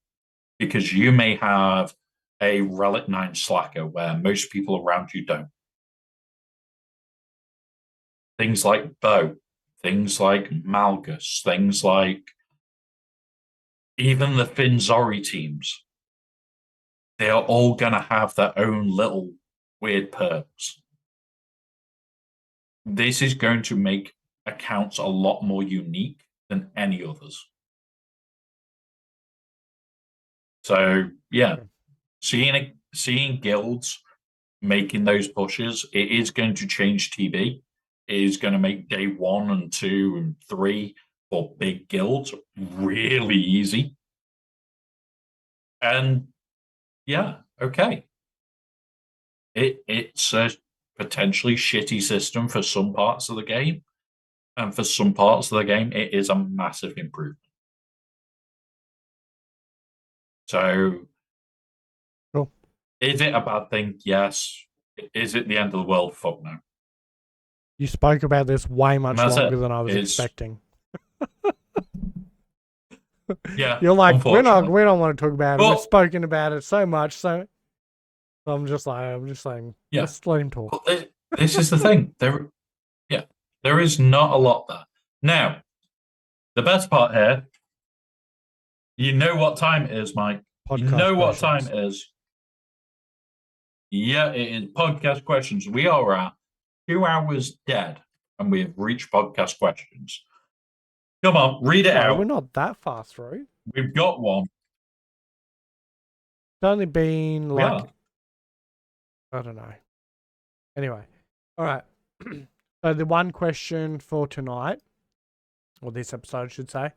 Because you may have a Relic 9 slacker where most people around you don't. Things like Bo, things like Malgus, things like even the Finzori teams. They are all going to have their own little weird perks. This is going to make accounts a lot more unique than any others. So yeah, seeing guilds making those pushes, it is going to change TB. It is going to make day 1 and 2 and 3 for big guilds really easy. And yeah, okay. It's a potentially shitty system for some parts of the game. And for some parts of the game, it is a massive improvement. So, cool. Is it a bad thing? Yes. Is it the end of the world? Fuck no. You spoke about this way much longer than I was expecting. Yeah. You're like, we don't want to talk about it. We've spoken about it so much, so I'm just saying, yeah. Let's let him talk. This is the thing. There is not a lot there. Now, the best part here, you know what time it is, Mike. Podcast you know what questions. time it is. Yeah, it is podcast questions. We are at 2 hours dead, and we have reached podcast questions. Come on, read it out. We're not that far through. We've got one. It's only been like, I don't know. Anyway, all right. So the one question for tonight, or this episode, I should say,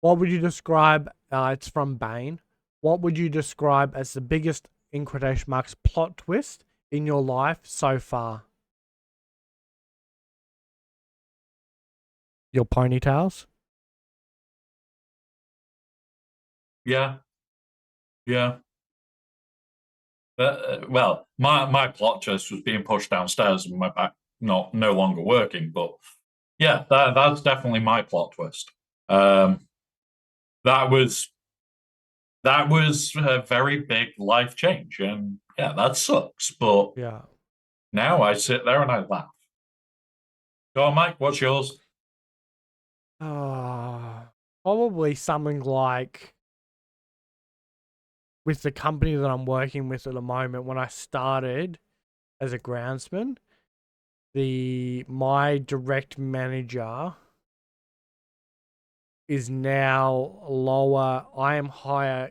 what would you describe? It's from Bane. What would you describe as the biggest, in quotation marks, plot twist in your life so far? Your ponytails? Yeah. Well, my plot twist was being pushed downstairs and my back no longer working, but yeah, that's definitely my plot twist. That was a very big life change, and yeah, that sucks. But yeah, now I sit there and I laugh. Go on, Mike. What's yours? Probably something like with the company that I'm working with at the moment. When I started as a groundsman, my direct manager is now lower. I am higher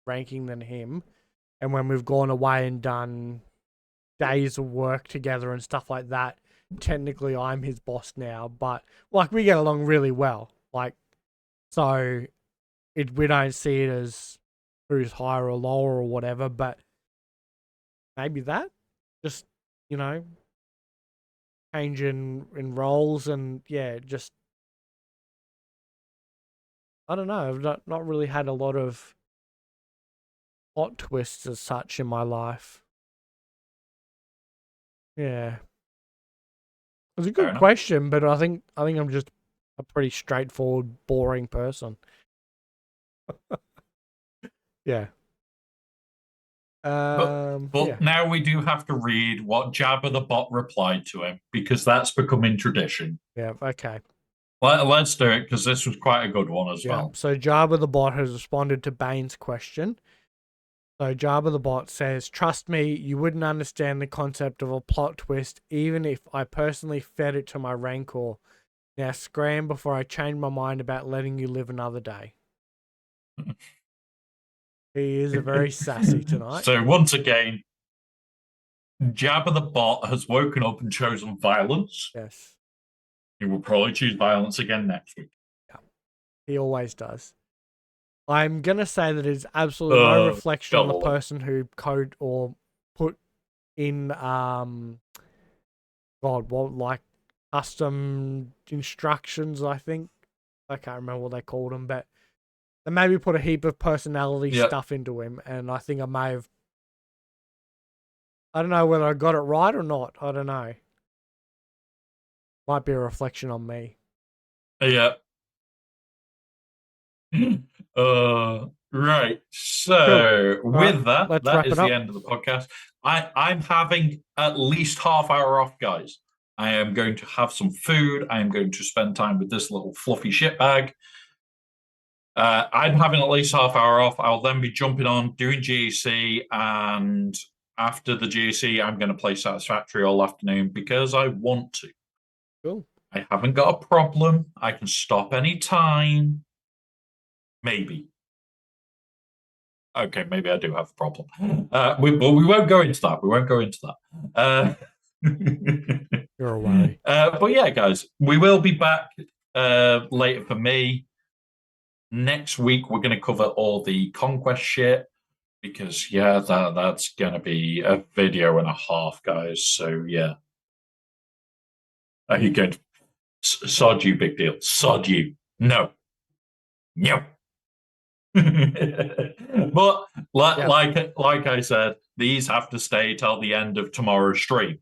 ranking than him, and when we've gone away and done days of work together and stuff like that, technically I'm his boss now. But like, we get along really well. Like, so we don't see it as who's higher or lower or whatever. But maybe that, just, you know, change in roles, and yeah, just, I don't know. I've not really had a lot of plot twists as such in my life. Yeah. It was a good question, but I think I'm just a pretty straightforward, boring person. Yeah. But yeah. now we do have to read what Jabba the Bot replied to him, because that's becoming tradition. Yeah, okay. Let's do it, because this was quite a good one as well. So Jabba the Bot has responded to Bane's question. So Jabba the Bot says, trust me, you wouldn't understand the concept of a plot twist even if I personally fed it to my rancor. Now scram before I change my mind about letting you live another day. He is very sassy tonight. So once again, Jabba the Bot has woken up and chosen violence. Yes. He will probably choose violence again next week. Yeah. He always does. I'm going to say that it's absolutely no reflection on the person who code or put in, custom instructions, I think. I can't remember what they called them, but they maybe put a heap of personality stuff into him, and I think I may have, I don't know whether I got it right or not. I don't know. Might be a reflection on me. Yeah. Right. So with right, let's that wrap it is the up. end of the podcast. I'm having at least half hour off, guys. I am going to have some food. I am going to spend time with this little fluffy shitbag. I'm having at least half hour off. I'll then be jumping on doing GEC, and after the GEC, I'm going to play Satisfactory all afternoon because I want to. Cool. I haven't got a problem. I can stop any time. Maybe. Okay, maybe I do have a problem. But we won't go into that. We won't go into that. You're a worry. But yeah, guys, we will be back later for me. Next week, we're going to cover all the conquest shit because, yeah, that's going to be a video and a half, guys. So, yeah. Are you going to sod you, big deal? Sod you. No. No. But like I said, these have to stay till the end of tomorrow's stream.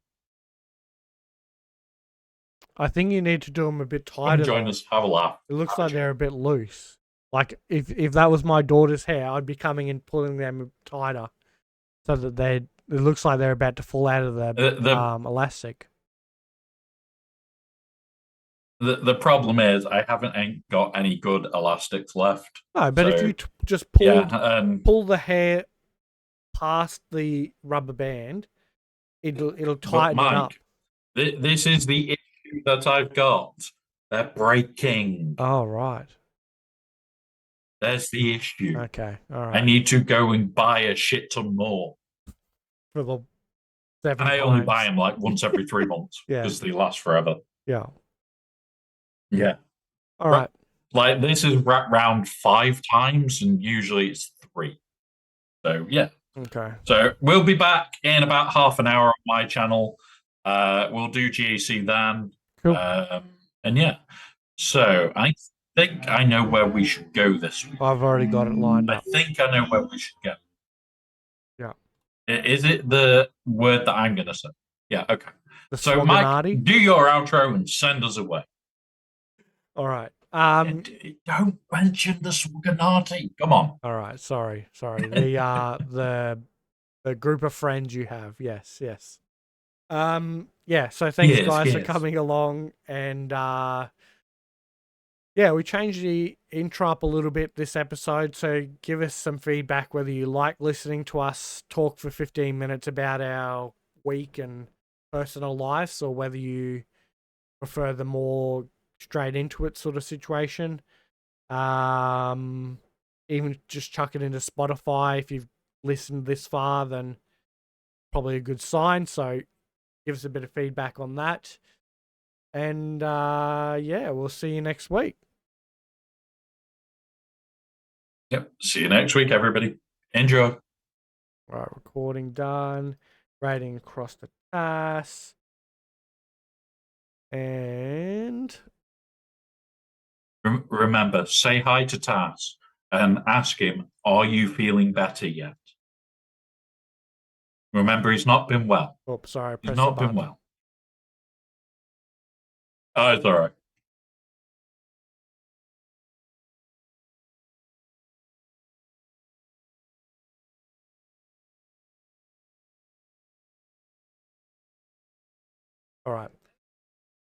I think you need to do them a bit Come tighter. join us, have a laugh. It looks like they're a bit loose. Like if that was my daughter's hair, I'd be coming and pulling them tighter, so that it looks like they're about to fall out of the elastic. The problem is I ain't got any good elastics left. No, but if you just pull the hair past the rubber band, it'll tighten it up. This is the issue that I've got. They're breaking. Oh, right. There's the issue. Okay, all right. I need to go and buy a shit ton more. For the 7 I times. only buy them like once every 3 months because they last forever. Yeah. Yeah. All right. Like this is wrapped round 5 times, and usually it's 3. So yeah. Okay. So we'll be back in about half an hour on my channel. We'll do GAC then. Cool. And yeah. So I think I know where we should go this week. I've already got it lined up. I think I know where we should go. Yeah. Is it the word that I'm going to say? Yeah, okay. So, Mike, do your outro and send us away. All right. Don't mention the SWGoH. Come on. All right. Sorry. The group of friends you have. Yes. Yeah. So thanks, guys, for coming along, and yeah, we changed the intro up a little bit this episode, so give us some feedback whether you like listening to us talk for 15 minutes about our week and personal lives, or whether you prefer the more straight into it sort of situation. Even just chuck it into Spotify. If you've listened this far, then probably a good sign. So give us a bit of feedback on that. And yeah, we'll see you next week. Yep. See you next week, everybody. Enjoy. All right, recording done. Rating across the task. And remember, say hi to Taz and ask him, are you feeling better yet? Remember, he's not been well. Oh, sorry. He's not been well. Oh, it's all right. All right.